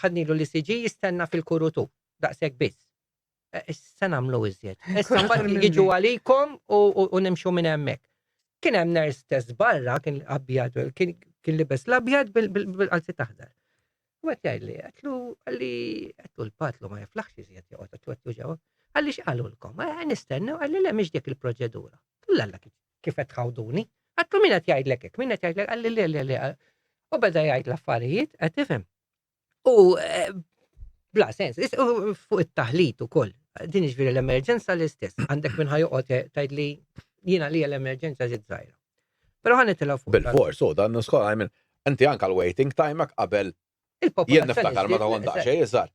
ħadnilu li siġi jistenna fil-kurutu daqshekk biss. Issa nagħmlu iżjed. Issa mbagħad jiġu għalikom u nimxu minn hemmhekk. Kien hemm ners test barra, kien abjad, kien libes l-abjad bil-qalzi taħdar. U għet jgħidli, għatlu l-patlu ma jaflaħx iżjed joqgħod għatlu ġewwa. Għalli x'qalulkom? Nistennew għalli le mhix dik il-proċedura. Tullalla kif qed tħawduni. Għatlu min qed jgħidlek hekk, min qed jgħidlek għalli le. U beda jgħid l-affarijiet qed tifhem. U bla sens, fuq it-taħlit ukoll. Din iġifieri l-emerġenza l-istess. Għandek minn ħajoqgħod tgħidli jiena li l-emerġenza ġiet żgħira. Però ħanitilgħu fuq. Bil-fors, dan niskola għajmin. Inti anka l-waiting time'ek qabel jien niftakar meta kont daqsxejn iżgħar.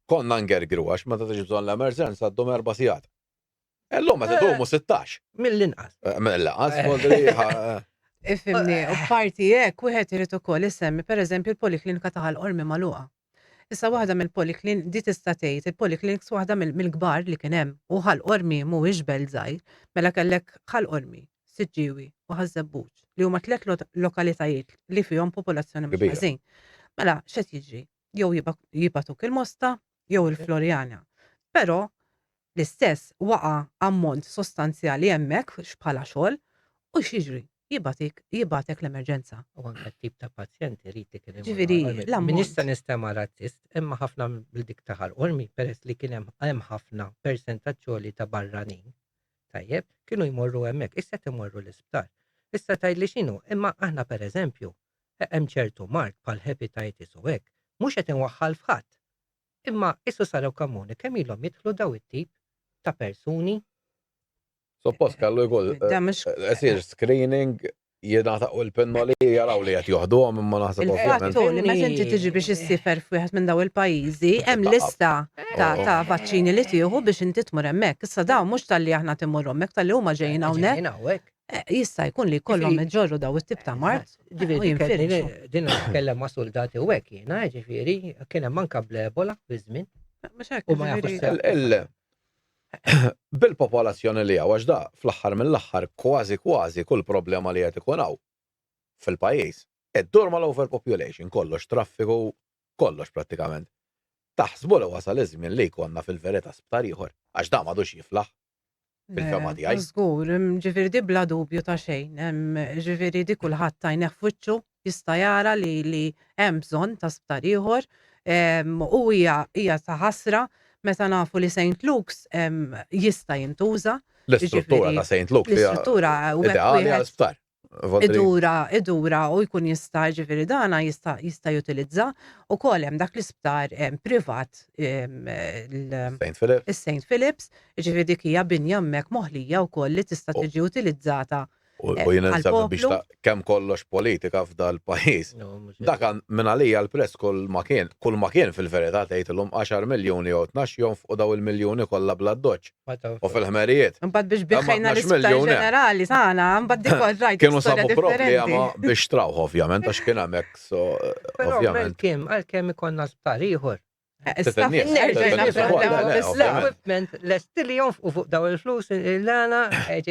Konna ngergru għax meta tiġi bżonn l-emerġenza għaddhom 4 sigħat. Illum meta idumu 16. Mill-inqas. Mill-inqas, voldri. Ifimni, u parti hekk wieħed irid ukoll isemmi pereżempju l-poliklinika ta' ħal-qormi magħluqa. Issa waħda mill-poliklinik di tista' tgħid il-polikliniks waħda mill-kbar li kien hemm u ħal-qormi mhuwiex belt żgħir, mela kellek ħal-qormi, Siġġiewi u Ħażebbuġ li huma 3 lokalitajiet li fihom popolazzjoni mhux ħażin. Mela x'qed jiġri? Jew jibatuk il-Mosta jew il-Florjana. Però l-istess waqa' ammont sostanzjali hemmhekk bħala xogħol u x'jiġri? Jibatek l-emerġenza. U anke tip ta' pazjenti rrid kien hemm. Ġifieri l-ammont. Minista nistema razzist, imma ħafna bil-dik ta' ħal-qormi peress li kien hemm ħafna persentaġġ ta' barranin. Tajjeb, kienu jmorru hemmhekk, issa timorru l-isptar. Issa tgħidli x'inhu, imma aħna pereżempju hemm ċertu mart bħal hepatitis u hekk, mhux qed inwaħħal f'ħadd. Imma issu sarew kamuni kemm ilhom jidħlu daw it-tip ta' persuni. Suppost kellu jkun isir screening jingħata u l-pinnoli jaraw li qed joħduhom imma naħseb ovvjament. Il-fattu li meta inti tiġi biex issifer f'wieħed minn daw il-pajjiżi hemm lista ta' vaċċini li tieħu biex inti tmur hemmhekk. Issa dawn mhux talli aħna timmur hemmhekk talli huma ġejjin hawnhekk. Jista' jkun li jkollhom iġġorru daw it-tip ta' mart. Ġifieri din nitkellem ma' soldati u hekk jiena, ġifieri kien hemm anke bl-Ebola fi żmien. U ma jafux bil-popolazzjoni li għax da fl-aħħar mill-aħħar kważi kull problema li qed ikun hawn fil-pajjiż iddur mal-overpopulation, kollox traffiku, kollox prattikament. Taħsbu li wasal iż-żmien li jkollna fil-verità sptar ieħor għax da m'għadux jiflaħ bil-fema tiegħi. Żgur, ġifieri di bla dubju ta' xejn, ġifieri di kulħadd tajneh f'wiċċu jista' jara li hemm bżonn ta' sptar ieħor u hija ta' ħasra meta nafu li St. Luke's jista' jintuża. L-istruttura ta' St. Luke's l-istruttura u ideali għal sptar. Idura u jkun jista' ġifieri dana jista' jutilizza ukoll hemm dak l-isptar privat St. Philip's, ġifieri dik hija binja hemmhekk moħħlija wkoll li tista' tiġi utilizzata. U jinsab biex kemm kollox politika f'dal pajjiż. Dak minn għalija l-press kull ma kien fil-verità tgħidilhom 10 miljuni jew 12 jonfqu daw il-miljuni kollha bla doċċ. U fil-ħmerijiet. Imbagħad biex biħħejna l-isptar ġenerali tagħna, imbagħad dik rajt. Kienu sabu problema biex trawħ ovvjament għax kien hemmhekk ovvjament. Għalkemm ikollna sptar ieħor. L-estil jonfqu fuq daw il-flus il-lana.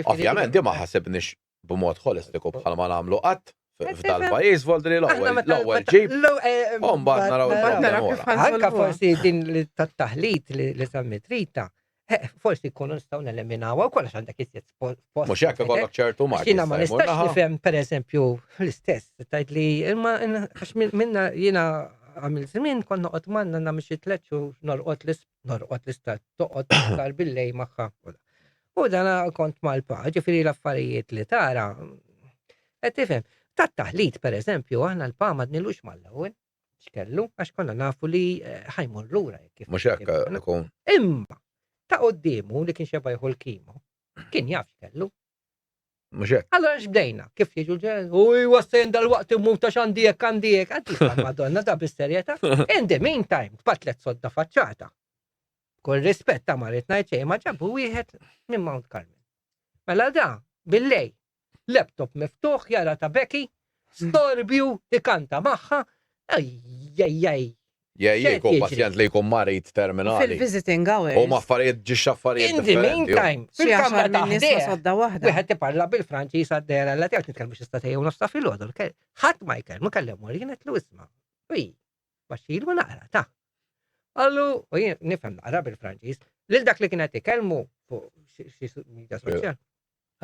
Ovvjament, di ma ħasibniex b'mod holistiku bħal ma nagħmlu qatt f'dal pajjiż voldri l-ewwel ġib. Mbagħad naraw il-problema. Anke forsi din tat-taħlit li semmit Rita, forsi jkunu nistgħu neliminawha wkoll għax għandek iżjed post. Mhux hekk ikollok ċertu marki. Jiena ma nistax nifhem pereżempju l-istess tgħidli imma għax minna jiena għamil żmien konna noqgħod manna nagħmel xi tletxu norqod l-istat toqgħod tar billej magħha. U dana kont mal-pa, ġifieri l-affarijiet li tara. Qed tifhem, tat-taħlit pereżempju aħna l-pa ma dnilux mal-ewwel x'kellu għax konna nafu li ħajmur lura Mhux hekk ikun. Imma ta' qoddiemu li kien xeba jħu l-kimo, kien jaf x'kellu. Mhux hekk. Allora x'bdejna, kif jiġu ġen, wassejn dal-waqt immuta x'għandijek għandijek, għaddi Madonna da bis-serjetà. In the meantime, tbatlet sodda faċċata. Kol rispett ta' marit ngħid xejn ma ġabu wieħed minn Mount Carmel. Mela da, billej, laptop miftuħ jara ta' Becky, storbju, ikanta magħha, ajjajjaj. Jek u pazjent li jkun marit terminali. Fil-visiting U hours. maffariet ġiġ affarijiet In the meantime, Xi għaxar fil-kamra minn nies ma taħdejn, sodda waħda. wieħed tiparla bil-Franċiż għaddejra la tiegħek nitkellmu xi statej u nofsa fil-għodu. Ħadd ma jkellmu kellem wara jien qed isma'. Uj, baxxil u naqra ta'. Allu, u jien nifhem naqra bil-Franċiż, lil dak li kienet ikellmu fuq xi media soċjal.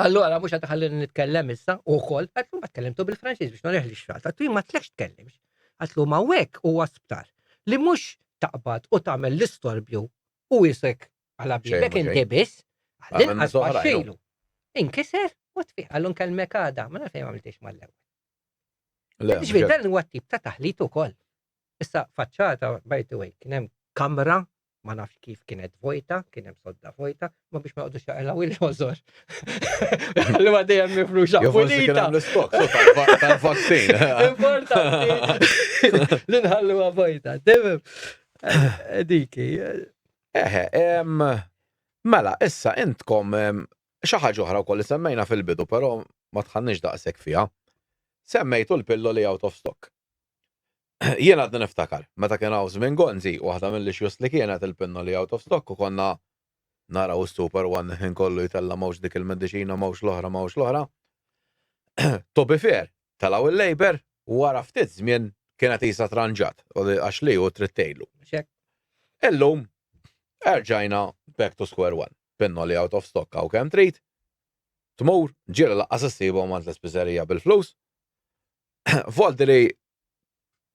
Allura mhux qed iħallini nitkellem issa wkoll, għatlu ma tkellimtu bil-Franċiż biex noriħ li xfat. Għatlu ma tlekx tkellimx. Għatlu ma hekk huwa sptar li mhux taqbad u tagħmel l-istorbju u jisek għala bibek Xejn ma inti biss, għallin Għamilna għasba soħra, xejlu. Inkiser, u tfiq għallun kal-mekada, ma nafej għamiltix mal-lew. Ġviri, dan huwa tip ta' taħlit ukoll. Issa faċċata, by the way, kien hemm kamra, ma nafx kif kienet vojta, kien hemm sodda vojta, ma biex ma għodux jaqlaw il-ħożor. Għallu ma dejjem mifruxa pulita. l-istok tal-vaksin. Importanti. L-inħallu għavojta. Tibim. Diki. Mela, issa intkom xi ħaġa oħra wkoll li semmejna fil-bidu, però ma tħannix daqshekk fiha. Semmejtu l-pillo li out of stock. Jiena għadna niftakar, meta kien hawn żmien Gonzi, waħda mill-issues li kienet il-pinno li out of stock u konna naraw Super One ħin kollu jitella mawx dik il-mediċina, mawx l-oħra. To be fair, talaw il-Labor u wara ftit żmien kienet isa tranġat, għax li u trittejlu. Illum, erġajna back to square one. Pinno li out of stock għaw kem trid. Tmur, ġira laqqas issibu għamant l-spiżerija bil-flus. Volti li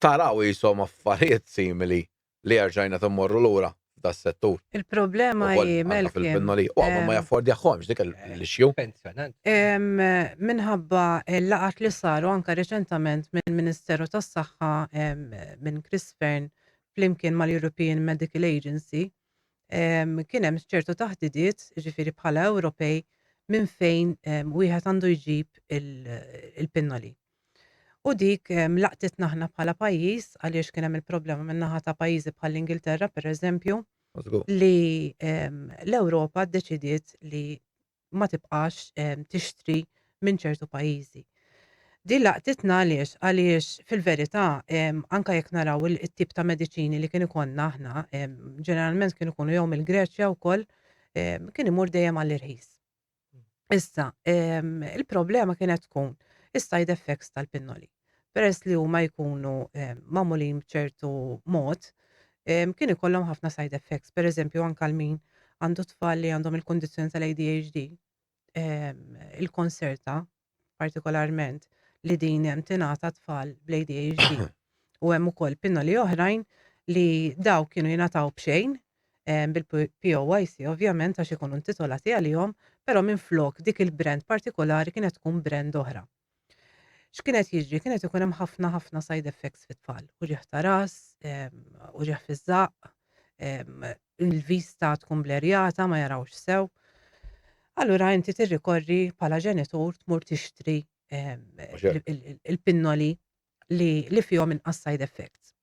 taraw jisom affarijiet simili li erġajna timmorru l-ura f'das settur. Il-problema hi fil-pinno li, ma jaffordjaħħomx dik l-ixju. Pensjonant. Minħabba l-laqat li saru anka reċentament minn Ministeru tas-Saħħa minn Chris Fern flimkien mal-European Medical Agency kien hemm ċertu taħdidiet, ġifieri bħala Ewropej minn fejn wieħed għandu jġib il-pinnoli. U dik laqtitna aħna bħala pajjiż għaliex kien hemm il-problema min-naħa ta' pajjiżi bħall-Ingilterra pereżempju li l-Ewropa ddeċidiet li ma tibqax tixtri minn ċertu pajjiżi. Din laqtitna għaliex fil-verità anke jekk naraw it-tip ta' mediċini li kien ikollna aħna, ġeneralment kienu jkunu jew mill-Greċja wkoll kien imur dejjem għall-irħis. Issa, il-problema kienet tkun is-side effects tal-pinnoli. Peress li huma jkunu magħmulin b'ċertu mod, kien ikollhom ħafna side effects. Pereżempju anke min għandu tfal li għandhom il-kondizzjoni tal-ADHD, il-Concerta partikolarment li din hemm tingħata tfal bl-ADHD. U hemm ukoll pinnoli oħrajn li daw kienu jingħataw b'xejn bil-POYC ovvjament għax ikunu intitolati għalihom, però minflok dik il-brand partikolari kienet tkun brand oħra. X'kienet jiġri? Kienet ikun hemm ħafna side effects fit-tfal. Uġieħ ta' ras, uġieħ fiż-żaq, il-vista tkun blerjata, ma jarawx sew. Allura inti tirrikorri bħala ġenitur tmur tixtri il-pinnoli li fihom inqas side effects.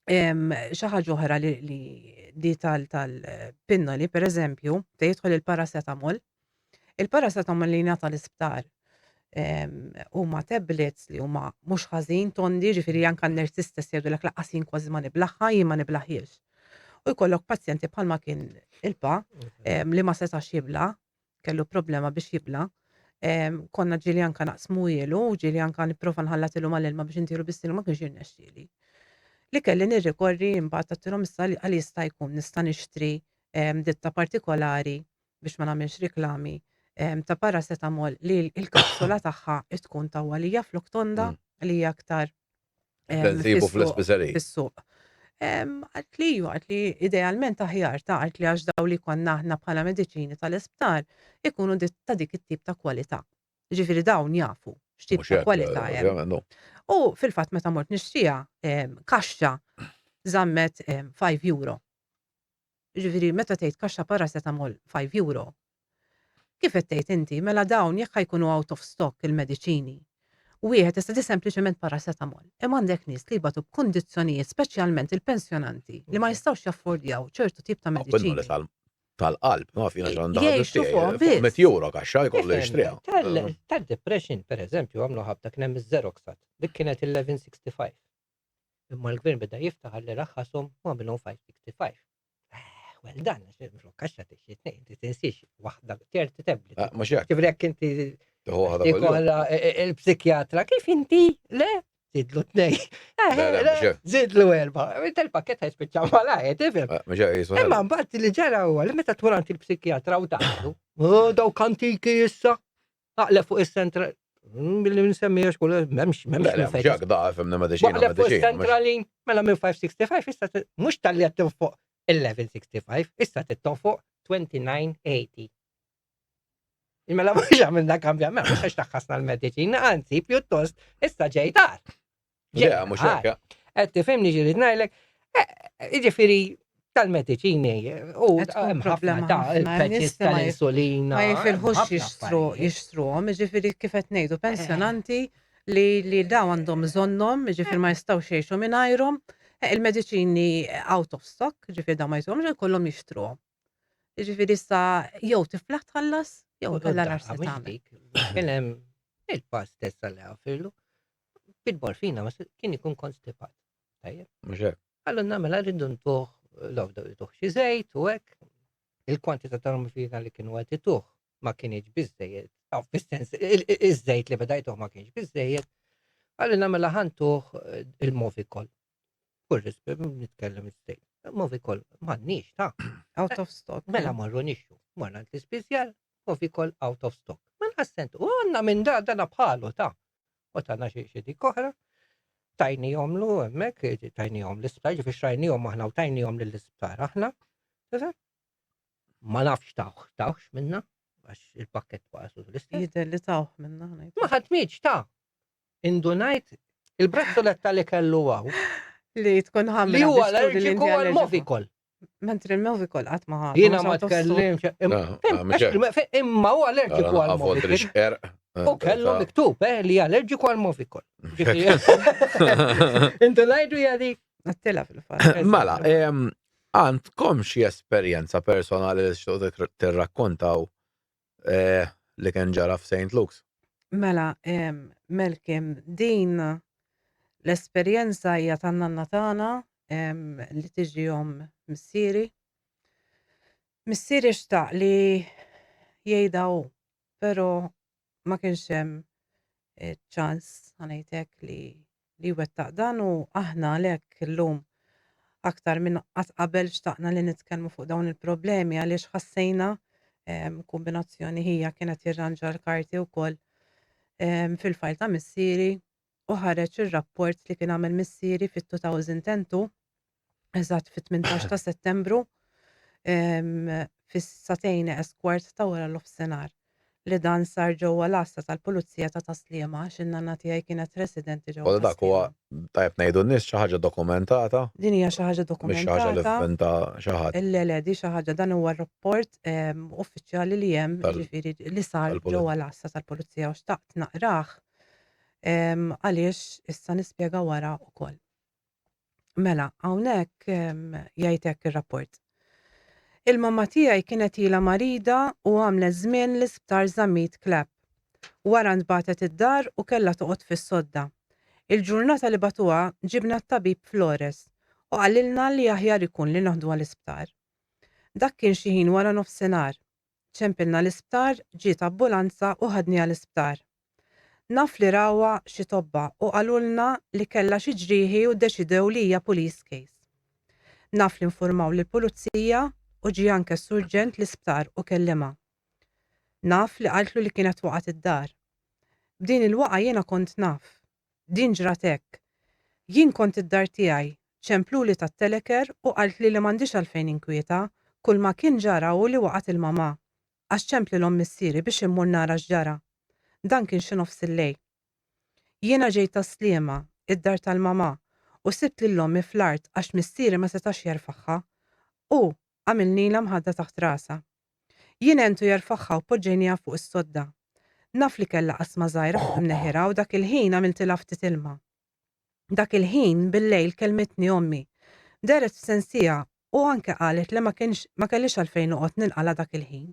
Xi ħaġa oħra li tal-pinnoli pereżempju jidħol il-paracetamol. Il-paracetamol li jingħata l-isptar huma tablets li huma mhux ħażin tondi, ġifieri anke n-nurses stess jgħidulek laqqas jien kważi ma niblaħħa, jien ma niblaħħiex. U jkollok pazjenti bħalma kien il-pa li ma setax jibla, kellu problema biex jibla. Konna ġieli anke naqsmu ilu, ġieli anke nipprova nħallatilu mal-ilma biex intiru bissilu ma kienx jirnexxieli. Li kelli nirrikorri mbagħad għattilhom issa li għal jista' jkun nista' nixtri ditta partikolari biex ma nagħmilx riklami ta' paracetamol li l-kapsula tagħha tkun ta' walija floktonda li hija aktar fis-suq. Għalt li idealment aħjar ta' għalt li għax daw li konna aħna bħala mediċini tal-isptar ikunu ta' dik it-tip ta' kwalità. Ġifieri dawn jafu x'tip ta' kwalità hemm. U fil-fatt meta mort nixtrija kaxxa żammet €5. Ġifieri meta tgħid kaxxa paracetamol 5 euro. Kif qed tgħid inti mela dawn jekk ħajkunu out of stock il-mediċini. Wieħed tista' sempliċement paracetamol. Imma għandek nies li jbatu b'kundizzjonijiet speċjalment il-pensjonanti li ma jistgħux jaffordjaw ċertu tip ta' Minnu li mediċini. tal-qalb, ma fina ġan Jgħixu fuqhom biss. 100 euro kaxxa jkollu jixtriha. Tal-depression, per eżempju, għamlu ħabta kien hemm iż-Xeroxat. Dik kienet 1165. Imma l-gvern beda jiftaħ li raħħashom u għamilhom 565. Well dan, kaxxa tixi tnejn, tinsiex waħda terti tablet. Mhux hekk. Kif rek inti Tieħu ħada kollu. ikolla il-psikjatra, kif inti? Le, zidlu tnej. mhux hekk. Zidlu 4. Il-pakket ħajspiċċaw malajt, tifhem. Mhux hekk jisu Imma mbagħad li ġara huwa li meta tmur għand il-psikjatra u taħdu. Dawk antiki issa. Aqleb fuq is-centra. Billi nsemmihiex kull m'hemmx mhux hekk daqqa fimna mediċina Waqleb fuq mediċina. is-centralin mela minn 565 issa mhux tal-li qed fuq 1165, issa titton fuq 2980. Mela mhux għamilna kambjament, mhux għax taħħasna l-mediċina, anzi pjuttost issa ġejtar. Le, mhux hekk. Qed tifhimni ġirid ngħidlek, jiġifieri tal-mediċini u Qed tkun hemm ħafna problema ta' ħafna, il-peċis nies ma tal-insulina. Ma jifirħux ħafna jixtruhom, jiġifieri kif qed ngħidu pensjonanti li daw għandhom bżonnhom, jiġifieri ma jistgħux jgħixu mingħajrhom, il-mediċini out of stock, jiġifieri dawn ma jistgħux ikollhom jixtruhom. Jiġifieri issa jew tiflaħ tħallas jew kellha l-ars tagħmel. Kien hemm il-pass stessa li għafirlu. Bil-morfina ma kien ikun konstipat. Tajjeb. Mhux hekk. Allora mela rridu ntuħ l-għafda jtuħ xi żejt u hekk. Il-kwantità ta' morfina li kienu qed ituħ ma kienx biżżejjed. Fis-sens iż-żejt li beda jtuħ ma kienx biżżejjed. Allura mela ħantuħ il-Movicol. Kull nitkellem iż-żejt. Movicol m'għandniex ta' Out of stock. mela morru nixxu. Morna l-ispizjal Movicol out of stock. Mela assentu, u għanna minn dana bħalu ta' u tana xie dik oħra. Tajni jomlu emmek, tajni jom l-isptar, ġifix rajni jom aħna u tajni jom l-isptar aħna. Ma nafx tawx minna, għax il-pakket waqsu l-isptar. Jidher li tawħ minna ngħid. Ma ħadmiġ ta' indunajt il-brazzolet li kellu għaw. Li tkun ħamra. Li huwa biex turi li allerġiku inti għal allerġiku. Movicol. Mentri il-Movicol qatt ma ħadd. Jiena ma tkellimx. Imma u allerġiku għal Movicol. U kellu miktub, li allerġiku għal Movicol. Intu najdu jadi. Għattila fil-fatt. Mela, għandkom xi esperjenza personali li xtuq tirrakkontaw li kien ġara f'St. Luke's? Mela, Melkim, din l-esperjenza hija tan-nanna tagħna li tiġihom missieri. Missieri xtaq li jgħidha hu, però ma kienx hemm ċans ħanejtek li wettaq dan u aħna għalhekk illum aktar minn qatt qabel xtaqna li nitkellmu fuq dawn il-problemi għaliex ħassejna kombinazzjoni hija kienet jirranġa l-karti wkoll fil-fajl ta' missieri u ħareġ ir-rapport li kien għamel missieri fit-2010 eżatt fit-18 ta' Settembru fis-Satejn Esquart ta' wara l-ofsenar li dan sar ġewwa l-asta tal-Pulizija ta' Taslima x'in-nanna tiegħi kienet residenti ġewwa. Dak huwa tajjeb ngħidu n-nies xi ħaġa dokumentata? Din hija xi ħaġa Mhix xi ħaġa li dokumentata. f'venta xi ħadd. Le, di xi ħaġa dan huwa rapport uffiċjali li hemm ġifieri li sar ġewwa l-asta tal-Pulizija u xtaqt naqrah għaliex issa nispjega wara wkoll. Mela, hawnhekk jgħid hekk ir-rapport. Il-mamma tiegħi kienet ilha marida u għamlet żmien l-isptar Żammit Klapp. Wara nbatet id-dar u kellha toqgħod fis-sodda. Il-ġurnata li batuha ġibna t-tabib Flores u qalilna li aħjar ikun li noħduha l-isptar. Dak kien xi ħin wara nofsinhar. ċempilna l-isptar, ġiet ambulanza u ħadniha l-isptar. Naf li rawha xi tobba u qalulna li kellha xi ġrieħi u ddeċidew li hija police case. Naf li informaw lill-pulizija u ġie anke surġent l-isptar u kellimha. Naf li qaltlu li kienet waqgħet id-dar. B'din il-waqgħa jiena kont naf. Din ġrat hekk. Jien kont id-dar tiegħi, ċempluli tat-teleker u qalt li m'għandix għalfejn inkwieta, kull ma kien ġara hu li waqgħet il-mamà għax ċemplilhom missieri biex immur nara x'ġara. Dan kien xi nofs il-lejl. Jiena ġejt Taslima, id-dar tal-mamà, u sibt lil ommi fl-art għax missieri ma setax jerfaħħa u għamilnila mħadda taħt rasa. Jien entu jarfaħħa u poġġejnija fuq is-sodda. Naf li kella qasma żgħira fuq imneħira u dak il-ħin għamiltilha ftit ilma. Dak il-ħin bil-lejl kelmetni ommi. Deret f'sensija u anke qalet li ma kellix għalfejn noqgħod nilqala dak il-ħin.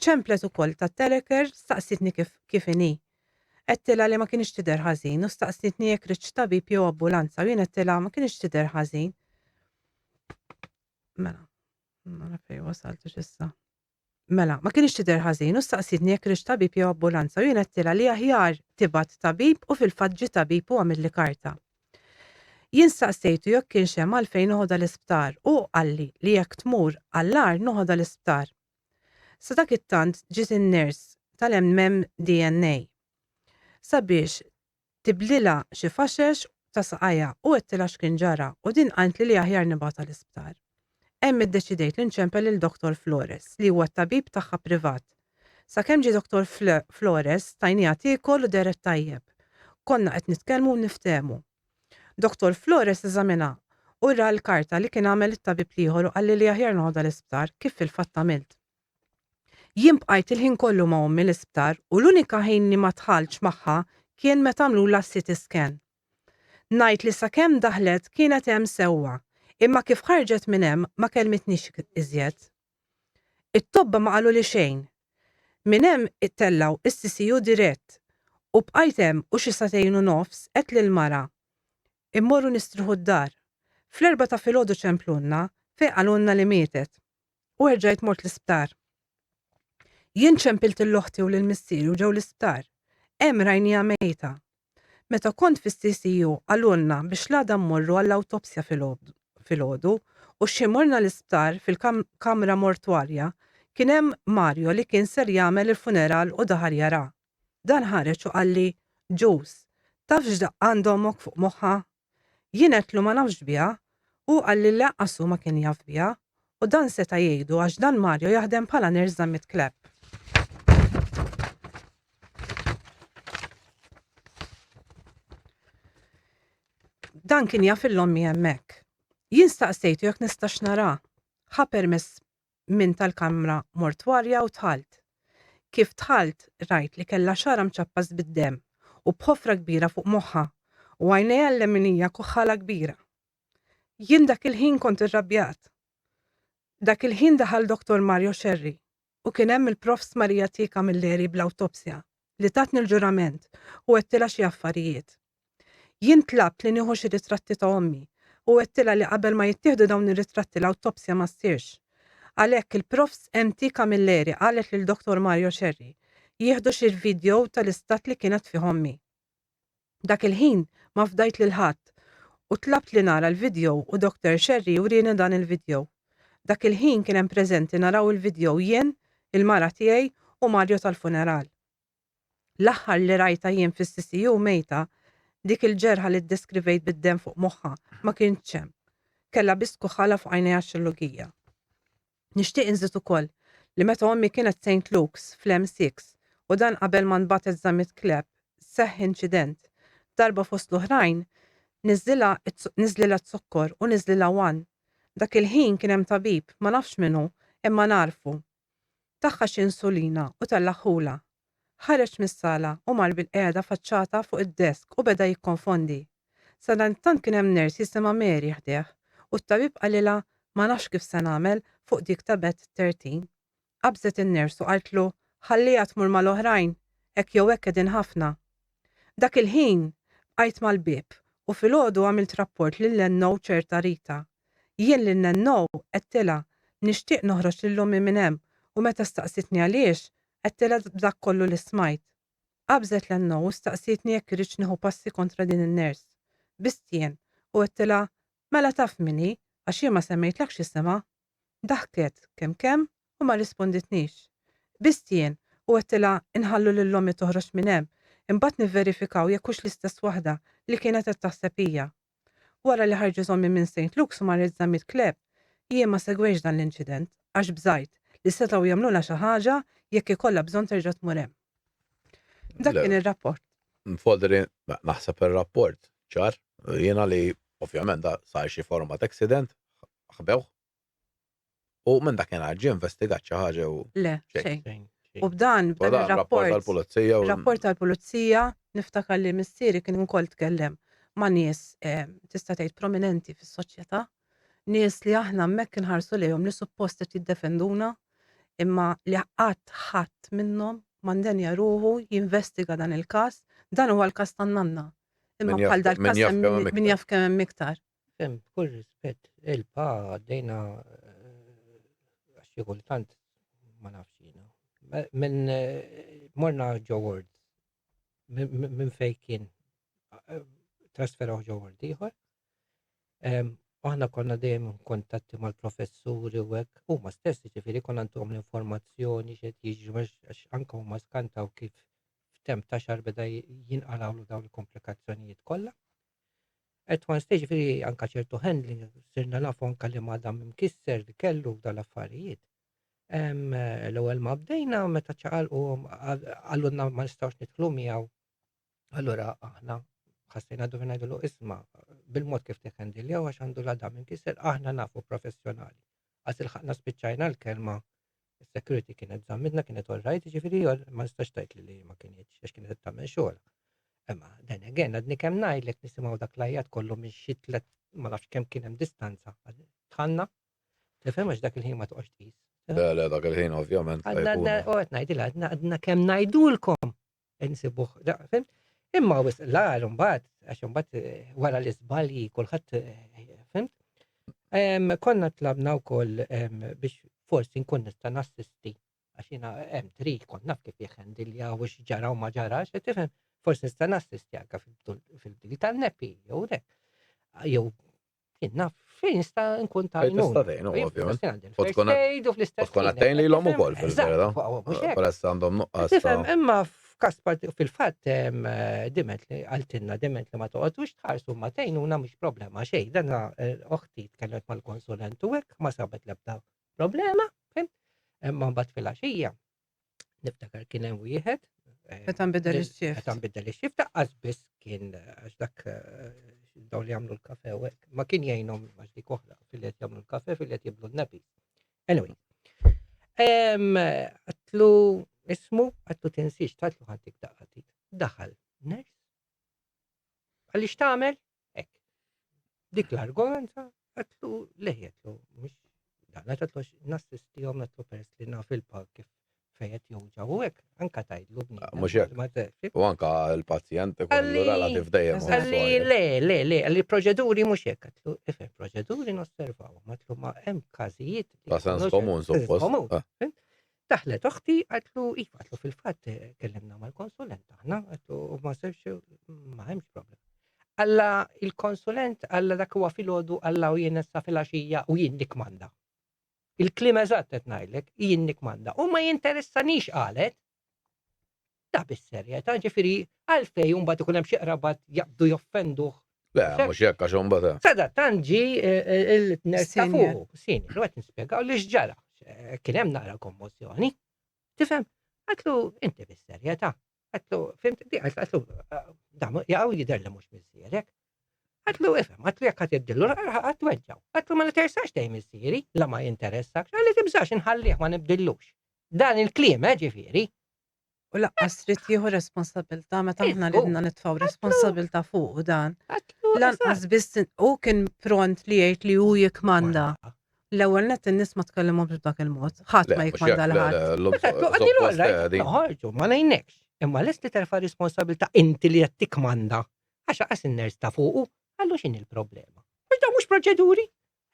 ċemplet ukoll tat-teleker staqsitni kif inhi. Għedtila li ma kienx tidher ħażin u staqsitni jekk ridx tabib jew ambulanza u jien għedtila ma kienx tidher ħażin. Mela, ma fejn wasaltu x'issa. Mela, ma kienx tidher ħażin u staqsitni jekk ridx tabib jew ambulanza u jien għedtila li aħjar tibgħat tabib u fil-fatt ġie tabib u għamilli karta. Jien staqsejtu jekk kienx hemm għalfejn noħodha l-isptar u qalli li jekk tmur għall-ar noħodha l-isptar. Sa dak it-tant ġiet in-ners tal-MM DNA sabiex tiblila xi faxex ta' saqajja u għedtila x'kien ġara u din qalt li aħjar nibgħatha l-isptar. Hemm iddeċidejt li nċempel il-Dr. Flores li huwa t-tabib tagħha privat. Sakemm ġie Dr. Flores tajniha tiekol u deret tajjeb. Konna qed nitkellmu u niftehmu. Dr. Flores eżamina u ra l-karta li kien għamel it-tabib ieħor u qalli li aħjar noħodha l-isptar kif fil-fatt għamilt. Jien bqajt il-ħin kollu ma' ommi l-isptar u l-unika ħin li ma tħallx magħha kien meta għamlula CT scan. Ngħid li sakemm daħlet kienet hemm sewwa, imma kif ħarġet minn hemm ma kellmitniex iżjed. It-tobba ma qalu li xejn. Minn hemm ittellaw is-CCU dirett u bqajt hemm u xi satejn u nofs qed lill-mara. Immorru nistruħu d-dar. Fl-4 ta' filgħodu ċemplunna fejn qalulna li mietet. U rġajt mort l-isptar. Jien ċempilt l-oħti u l-missieri u ġew l-isptar. Hemm rajnija mejta. Meta kont fis-CCU għalulna biex l-għada mmorru għall-awtopsja filgħodu u ximorna l-isptar fil-kamra mortwarja kien hemm Mario li kien ser jagħmel il-funeral u daħar jara. Dan ħareġ u qalli ġus, taf x'daq għandhomok fuq moħħa? Jien qedtlu ma nafx biha u qalli laqqasu ma kien jaf biha u dan seta' jgħidu għax dan Mario jaħdem bħala ners żammit kleb. Dan kien jaf il-ommi hemmhekk. Jien staqsejtu jekk nistax nara. Ħa permess minn tal-kamra mortwarja u tħalt. Kif tħalt rajt li kellha xara mċappas bid-demm u bħofra kbira fuq moħħa u għajnejha l-leminija kuħħala kbira. Jien dak il-ħin kont irrabjat. Dak il-ħin daħal Dr. Mario Scerri u kien hemm il-Profs Marija Tika Milleri bl-awtopsja li tatni l-ġurament u għedtila xi affarijiet. Jien tlabt li nieħu xi ritratti ta' ommi u għedtila li qabel ma jittieħdu dawn ir-ritratti l-awtopsja ma ssirx. Għalhekk il-Profs Tika Milleri qalet lil Dr. Mario Scerri jieħdu xi video tal-istat li kienet fih ommi. Dak il-ħin ma fdajt lil ħadd u tlabt li nara l-video u Dr. Scerri jurini dan il-video. Dak il-ħin kien hemm preżenti naraw il-video jien, il-mara tiegħi u Mario tal-funeral. L-aħħar li rajta jien fis-CCU mejta dik il-ġerħa li ddeskrivejt bid-demm fuq moħħa ma kienx hemm. Kellha biss kuħħala fuq għajnejha x-xillugija. Nixtieq inżid ukoll li meta ommi kienet St. Luke's fl-M6 u dan qabel ma nbatet żammit kleb seħħ inċident. Darba fost l-oħrajn niżlilha t-sokkor u niżlilha wan. Dak il-ħin kien hemm tabib ma nafx minnu imma narfu. Taħħa xi insulina u tellaħħula. Ħareġ mis-sala u mar bil-qiegħda faċċata fuq id-desk u beda jikkonfondi. Sadantant kien hemm ners jisimha Mary ħdeh u t-tabib qalilha ma nafx kif se nagħmel fuq dik ta' bet 13. Qabżet in-ners u qaltlu ħalliha tmur mal-oħrajn hekk jew hekk qegħdin ħafna. Dak il-ħin bqajt mal-bieb u filgħodu għamilt rapport lill-NO ċerta Rita. Jien lin-NO qedtilha nixtieq noħroġ lill-ommi minn hemm u meta staqsitni għaliex qedtilha b'dak kollu li smajt. Qabżet l-NO u staqsitni jekk iridx nieħu passi kontra din in-ners. Bist jien u qedtilha mela taf minni għax jien ma semmejtlekx isima. Daħket kemm u ma risponditniex. Bist jien u qedtilha inħallu lill-ommi toħroġ minn hemm imbagħad nivverifikaw jekk hux l-istess waħda li kienet qed taħseb hija. Wara li ħarġet ommi minn St. Luke's u marret żammit kleb, jien ma segwejx dan l-inċident għax bżajt li setgħu jagħmlulha xi ħaġa jekk ikollha bżonn terġa' tmur hemm. Dak kien ir-rapport. Nfodri naħseb ir-rapport ċar jiena li ovvjament da sar xi forma ta' accident ħbewh. U minn dakinhar ġie investigat xi ħaġa u Le, Xejn. xejn. U b'dan Wada rapport ir-rapport tal-pulizija u rapport tal-pulizija niftakar li missieri kien ukoll tkellem ma' nies tista' tgħid prominenti fis-soċjetà, nies li aħna hemmhekk inħarsu lejhom li suppost qed jiddefenduna, imma li qatt ħadd minnhom m'għandenja ruħu jinvestiga dan il-każ, dan huwa l-każ tan-Nanna. Imma Min jaf- bħal dal-każ min jaf kemm hemm min jaf kemm hemm iktar. Fem, kull rispett, il-pa għaddejna għaxi kultant ma nafx jiena. Minn morna Joe Ward, minn fej kien trasferaw Joe Ward ieħor. Aħna konna dejjem kontatti mal-professuri u hekk, huma stess ġifieri konna ntuhom l-informazzjoni x'qed jiġri għax anke huma skantaw kif f'temp ta' xahar beda jinqalawlu dawn il-komplikazzjonijiet kollha. At one stage ġifieri anke ċertu handling sirna nafu anke li madam imkisser li kellu dal-affarijiet. L-ewwel ma bdejna meta ċaqalqu għallunna ma nistgħux nidħlu miegħu. Allura aħna ħassejna dovin ngħidulu isma' bil-mod kif tikhandiljaw għax għandu l-għadam inkisser aħna nafu professjonali. Għas il-ħaqna spiċċajna l-kelma is-security kienet żammidna kienet all right, ġifieri ma nistax tgħid li ma kienx għax kienet tagħmel xogħol. Imma dan again għadni kemm ngħidlek nisimgħu dak l-ajjat kollu minn xi tliet ma nafx kemm kien hemm distanza. Tħanna tifhem għax dak il-ħin ma toqgħodx tqis. Le, dak il-ħin ovvjament. Għadna ngħidilha għadna kemm ngħidulkom insibuh. Fimt? Imma wisqlar mbagħad għax mbagħad wara l-iżbalji kulħadd fimt? Konna tlabna wkoll biex forsi nkun nista' nassisti għax jiena hemm trid kont naf kif jikhandilja u x'ġara u ma ġarax, tifhem? Forsi nista' nassisti anke fil-bdil tan-neppi jew hekk. Jew jien naf fejn nista' nkun ta' Tista' tgħin, ovvjament. U tkun għattejn lilhom ukoll fil-verità. Peress għandhom nuqqas. Tifhem, imma f'każ fil-fatt dimet li għaltinna dimet li ma toqgħodux tħarsu ma tgħinuna mhux problema xejn. Dan oħti tkellmet mal-konsulent u hekk ma sabet l-ebda problema, fim? Imma mbagħad fil-għaxija niftakar kien hemm wieħed Meta nbidel ix-xift. Meta nbidel ix-xift taqqas biss kien għax dak dawn li jagħmlu l-kafe u hekk. Ma kien jgħinhom għax dik oħra fil-qed jagħmlu l-kafe fil-qed jiblu n-nebi. Anyway. Għatlu ismu, għatlu tinsiex, tatlu ħantik daqqatik. Daħal, ners? Għalix tagħmel? Hekk. Dik l-argomenza, għatlu leħjetlu, mhux dan għatlu nassistihom għatlu pers li naf il-pa kif fejet juġa u hekk anke tgħidlu bniedem. Mhux hekk. U anke l-pazjent ikun relativ dejjem. Le, għalli proċeduri mhux hekk għatlu ifhem proċeduri nosservaw, għatlu ma hemm każijiet. Ta' sens komun suppost. Daħlet oħti għatlu iva għatlu fil-fatt kellimna mal-konsulent aħna għatlu ma sewx ma hemmx problem. Alla il-konsulent alla dak huwa filgħodu alla u jien issa fil-għaxija u jien nikmanda. Il-klim eżatt qed ngħidlek jien nikmanda u ma jinteressanix qalet da bis-serjetà ġifieri għalfejn mbagħad ikun hemm xi qrabat jaqbdu joffenduh. Le, mhux hekk għax imbagħad. Sada tanġi il-ners ta' fuq, senior, qed nispjegaw li x'ġara. Kien hemm naqra kommozzjoni. Tifhem? Għatlu inti bis-serjetà. Għatlu fimt għatlu jaqgħu jidher li mhux missierek. Għatlu ifhem, għatlu jekk qed jiddillu għatweġġaw. Għatlu ma ninteressax dejjem missieri, la ma jinteressax, għalli tibżax inħallih ma nibdillux. Dan il-kliem ġifieri. U laqqas trid jieħu responsabilità meta aħna ridna nitfgħu responsabilità fuq dan. Lanqas biss u kien pront li jgħid li hu jikmanda. L-ewwel nett in-nies ma tkellimhom b'dak il-mod. Ħadd ma jikmanda l-ħadd. Ħarġu ma ngħinekx. Imma lest li terfa' responsabilità inti li qed tikmanda. Għax qas in-ners ta' fuqu, għallu x'in il-problema. Mhux dawn mhux proċeduri.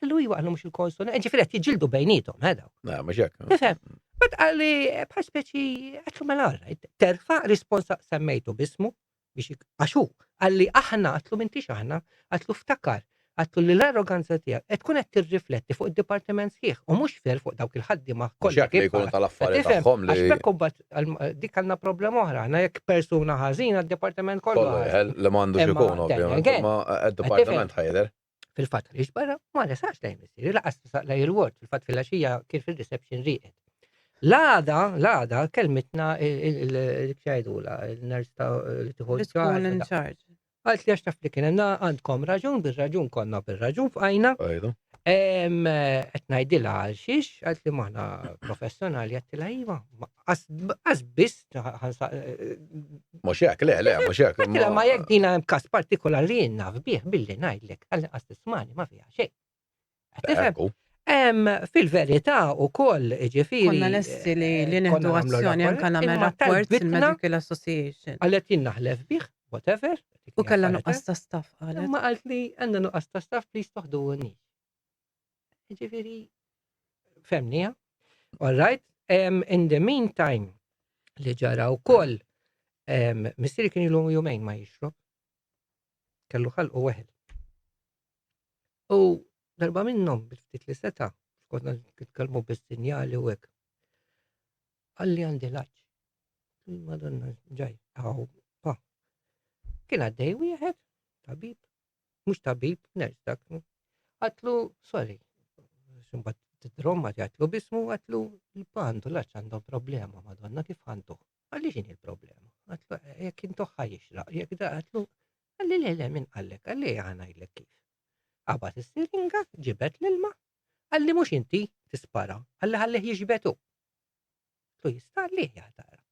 Allu iwa għallu mhux il-konsul, ġifieri qed jiġġieldu bejniethom ħedaw. Le, mhux hekk. Tifhem? Bad għalli bħal speċi għatlu mela terfa' risponsa semmejtu bismu biex għaxu għalli aħna għatlu mintix aħna għatlu ftakar għatlu li l-arroganza tiegħek qed tkun qed tirrifletti fuq id-dipartiment sħiħ u mhux fer fuq dawk il-ħaddiema kollha. X'hekk li jkunu tal-affarijiet tagħhom li. Għax bekk imbagħad dik għandna problema oħra, għandna jekk persuna ħażina d-dipartiment kollu. Li m'għandux ikun ovvjament, ma d-dipartiment ħajder. Fil-fatt li xbarra ma nisax lejn missieri, laqas lej il-word, fil-fatt fil-għaxija kien fil-reception rieqed. L-għada kelmitna il-kċajdula, il-ners ta' li tieħu charge. Għalt li għax taf li kien għandkom raġun, bil-raġun konna bil-raġun f'għajna. qed ngħidilha għal xiex, għalt li maħna professjonali għattilha iva. Qas biss Mhux hekk, le, mhux hekk. għattilha ma jekk dina hemm każ partikolari li naf bih billi ngħidlek għall-inqas tismani ma fiha xejn. Qed tifhem? Ekku. Fil-verità ukoll ġifieri. Konna lessi li nieħdu azzjoni anke nagħmel rapport il-Medical Association. Għalet jien naħlef bih, whatever. U kellha nuqqas ta' staff qalet. Ma qalt li għandna nuqqas ta' staff please toħduni. Ġifieri femnija. All right. In the meantime li ġara wkoll missieri kien ilu jumejn ma jixrob. Kellu ħalqu weħel. U darba minnhom bil-ftit li seta' konna nitkellmu bis-sinjali u hekk. Għalli għandi laġġ. Madonna ġaj. Kien għaddej wieħed, tabib, mhux tabib, ners dak. Għatlu, sorry, ximbat t-dromma għatlu bismu, għatlu l-pandu laċ għandu problema, madonna kif għandu. Għalli ġini l-problema? Għatlu, jek intu ħajixraq, jek da għatlu, għalli l-ele minn għallek, għalli għanajlek kif. Għabat il-siringa, ġibet l-ilma, għalli mux inti tispara, għalli jiġbetu. Tu jista' għalli jgħatara.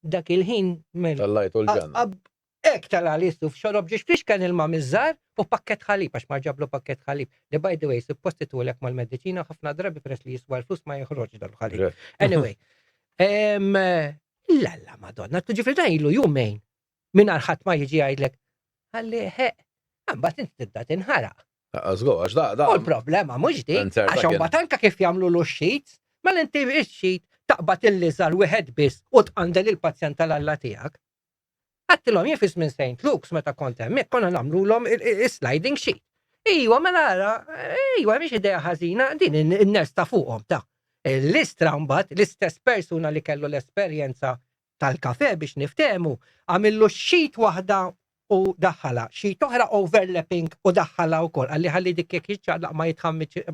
Dak il-ħin Tal-lajtu l-ġanna. Ek tal-għalistu f'xorob ġiex kan il-ma mizzar u pakket ħalib, għax ma ġablu pakket ħalib. Li by the way, suppostitu l-ek mal-medicina ħafna drabi press li jiswa l-flus ma jħroġ dal-ħalib. Anyway, lalla madonna, tu ġifri da ilu jumejn minn ħadd ma jiġi għajdlek. Għalli, għambat inti tidda tinħara. Għazgo, għax da. U l-problema mux di, għax għambat anka kif jamlu l-xit, ma l-inti xit taqbat il-lizar wieħed biss u tqandel il-pazjent tal-alla tiegħek. Għattilhom jifis minn St. Luke's meta kont hemmhekk konna nagħmluhom sliding sheet. Iwa mela iwa mhix idea ħażina din in-nies ta' fuqhom ta'. L-istra mbagħad l-istess persuna li kellu l-esperjenza tal-kafe biex niftehmu għamillu sheet waħda u daħħala, xi toħra overlapping u daħħala wkoll għalli ħalli dik jekk jiċċaqlaq ma jitħammiċ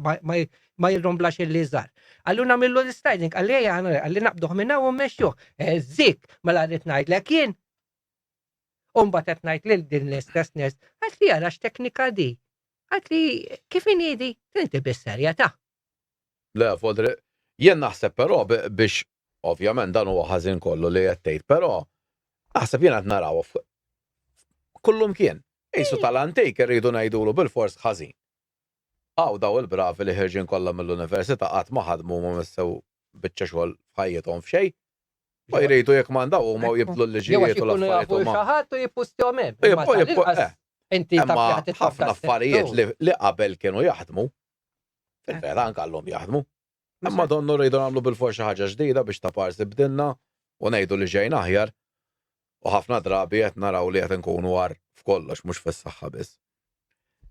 ma jirromblax il-liżar. Għallu nagħmillu l-sliding, għalli naqbduh minn hawn u mmexxuh. Zik mela rrid ngħidlek jien. U mbagħad qed ngħid lil din l-istess nies, għalt li jara x'teknika di. Għalt li kif inhiedi tinti bis-serjetà. Le, fodri, jien naħseb però biex ovvjament dan huwa ħażin kollu li qed tgħid, però naħseb jien qed naraw kullum kien. Ejsu tal-antik irridu ngħidulu bil-fors ħażin. Għaw daw il-bravi li ħirġin kollha mill-università qatt ma ħadmu ma missew biċċa xogħol f'ħajjithom f'xejn. Ma jridu jekk mandaw huma jibdlu l-liġijiet u l-affarijiet huma. Xaħat u jippustihom hemm. Imma ħafna affarijiet li qabel kienu jaħdmu. Fil-vera anke għallhom jaħdmu. Imma donnu rridu nagħmlu bil-fors xi ħaġa ġdida biex ta' parsi bdilna u ngħidu li ġejn aħjar. U ħafna drabi qed naraw li qed nkunu għar f'kollox mhux fis-saħħa biss.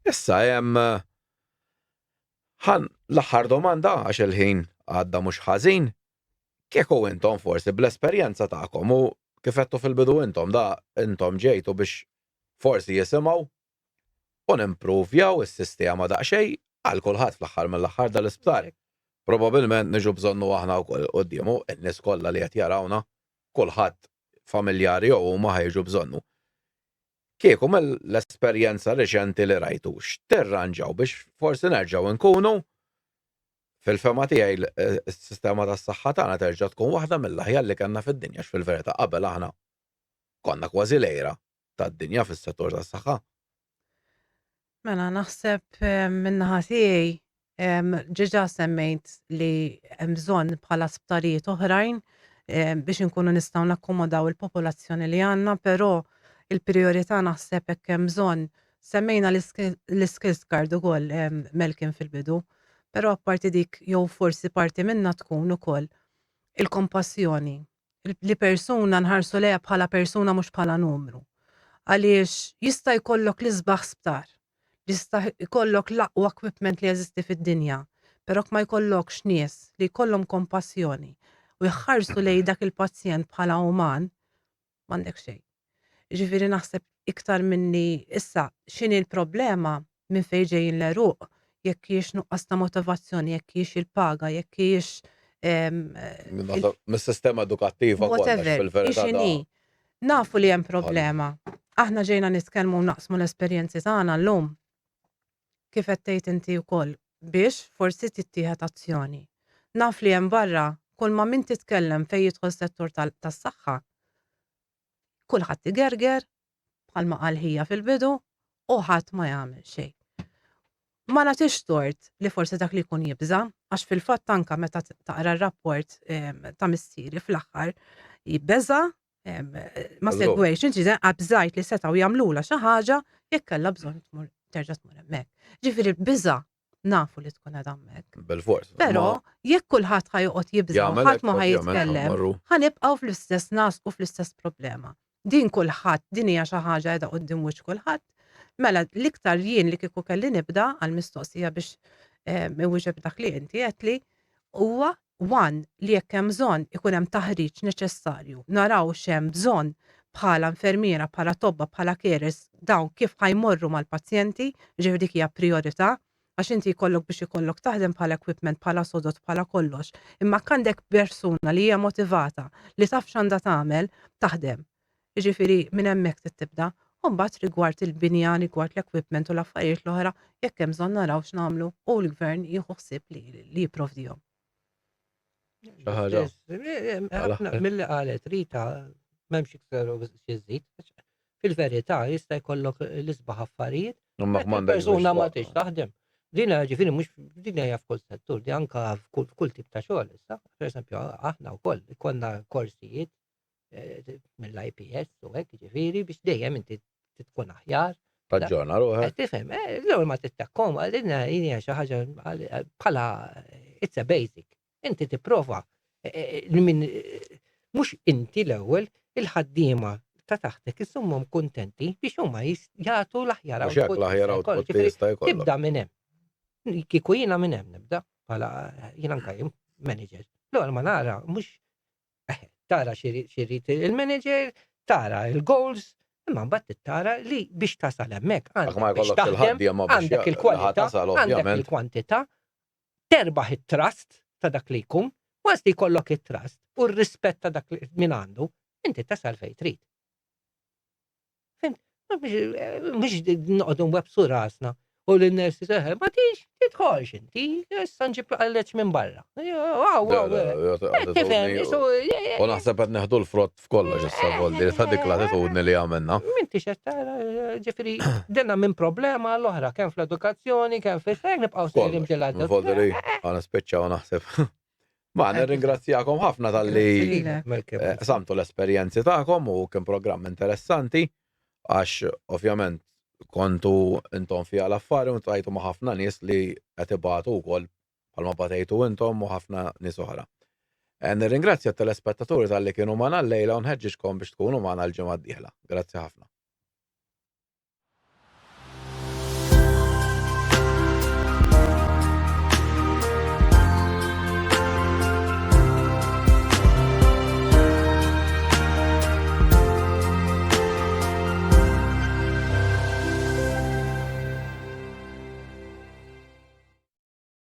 Issa hemm l-aħħar domanda għax il-ħin għadda mhux ħażin. Kieku intom forsi bl-esperjenza tagħkom u kif qedtu fil-bidu intom ġejtu biex forsi jisimgħu u nimprovjaw is-sistema daqsxejn għal kulħadd fl-aħħar mill-aħħar dal-isptar. Probabbilment niġu bżonnu aħna wkoll qudiemu in-nies kollha li qed jarawna kulħadd familjari u ma ħajġu bżonnu. Kieku mill-esperjenza reċenti li rajtu x'tirranġaw biex forsi nerġgħu nkunu fil-fema tiegħi s-sistema tas-saħħa tagħna terġa' tkun waħda mill-aħjar li kellna fid-dinja fil-verità qabel aħna konna kważi lejra tad-dinja fis-settur tas-saħħa. Mela naħseb min-naħa tiegħi ġiġa semmejt li hemm bżonn bħala sptarijiet oħrajn biex inkunu nistgħu nakkomodaw il-popolazzjoni li għandna, però il-prijorità naħseb hekk hemm bżonn semmejna l-skills card ukoll Melkin fil-bidu, però apparti dik jew forsi parti minnha tkun ukoll il-kompassjoni. Li persuna nħarsu leha bħala persuna mhux bħala numru. Għaliex jista' jkollok l-isbaħ sptar, jista' jkollok l-aqwa equipment li jeżisti fid-dinja, però ma jkollokx nies li jkollhom kompassjoni u jħarsu lej dak il-pazjent bħala uman, m'għandek xejn. Ġifieri naħseb iktar minni issa x'inhi l-problema minn fejn ġejjin l-għeruq, jekk hijiex nuqqas ta' motivazzjoni, jekk hijiex il-paga, jekk hijiex mis-sistema edukattiva kollox fil-verità. Nafu li hemm problema. Aħna ġejna nitkellmu naqsmu l-esperjenzi tagħna llum. kif qed tgħid inti wkoll biex forsi tittieħed azzjoni. Naf li hemm barra kull ma min titkellem fejn jidħol settur tas-saħħa, kulħadd igerger bħalma qal hija fil-bidu u ħadd ma jagħmel xejn. Ma nagħtix tort li forsi dak li jkun jibża, għax fil-fatt anke meta taqra r-rapport ta' missieri fl-aħħar jibbeża ma segwejx inti abżajt li setgħu jagħmlula xi ħaġa jekk kellha bżonn terġa' tmur hemmhekk. Ġifieri l-biża' nafu li tkun qed hemmhekk. Bil-fors. Però jekk kulħadd ħajoqgħod jibża' u ħadd ma ħajitkellem, ħanibqgħu fl-istess nas u fl-istess problema. Din kulħadd, din hija xi ħaġa qiegħda quddiem wiċċ kulħadd. Mela l-iktar jien li kieku kelli nibda għall-mistoqsija biex iwieġeb dak li inti qed li huwa li jekk hemm bżonn ikun hemm taħriġ neċessarju, naraw x'hemm bżonn bħala infermiera, bħala tobba, bħala carers dawn kif ħajmorru mal-pazjenti, ġifieri dik hija priorità, għax inti jkollok biex ikollok taħdem bħala equipment, bħala sodot, bħala kollox. Imma għandek persuna li hija motivata li taf x'għandha tagħmel taħdem. Jiġifieri minn hemmhekk tibda. U mbagħad rigward il-binja, rigward l-equipment u l-affarijiet l-oħra, jekk hemm bżonn naraw x'nagħmlu u l-gvern jieħu ħsieb li jipprovdihom. Milli qalet Rita m'hemmx iktar xi fil-verità jista' jkollok l-isbaħ affarijiet. Persuna ma tix taħdem. Din ġifieri mhux din hija f'kull settur, di anke f'kull tip ta' xogħol issa. Pereżempju aħna wkoll ikollna korsijiet mill-IPS u hekk ġifieri biex dejjem inti tkun aħjar. Taġġorna ruħek. Tifhem, l-ewwel ma tittakkom għalina hija xi ħaġa bħala it's a basic. Inti tipprova minn mhux inti l-ewwel il-ħaddiema ta' taħtek isummhom kuntenti biex huma jagħtu l-aħjar output. Tibda minn hemm. Kieku jiena minn hemm nibda bħala jiena anke manager. L-ewwel ma nara mhux tara xirrit il-manager, tara il-goals, imma mbagħad tara li biex tasal hemmhekk għandek il-kwalità, għandek il-kwantità, terbaħ it-trust ta' dak li jkun, once li jkollok it-trust u r-rispett ta' dak min għandu, inti tasal fejn trid. Mhux noqogħdu nwebsu rasna u l-nersi seħel, ma tidħolx inti, issa nġib għalleċ minn barra. U naħseb qed neħdu l-frott f'kollox issa voldi li ta' dik l-attitudni li għamilna. M'intix qed tara ġifieri denna minn problema l-oħra kemm fl-edukazzjoni, kemm fil-fejn nibqgħu sejrim ġelad. Voldi għana speċċaw naħseb. Ma nirringrazzjakom ħafna tal-li samtu l-esperjenzi tagħkom u kien programm interessanti għax ovvjament kontu intom fija l-affari u tajtu ma' ħafna nies li qed ibatu wkoll bħalma batejtu intom u ħafna nies oħra. Nirringrazzja t-telespettaturi tal-li kienu magħna l-lejla u nħeġġixkom biex tkunu magħna l-ġimgħa d-dieħla. Grazzi ħafna.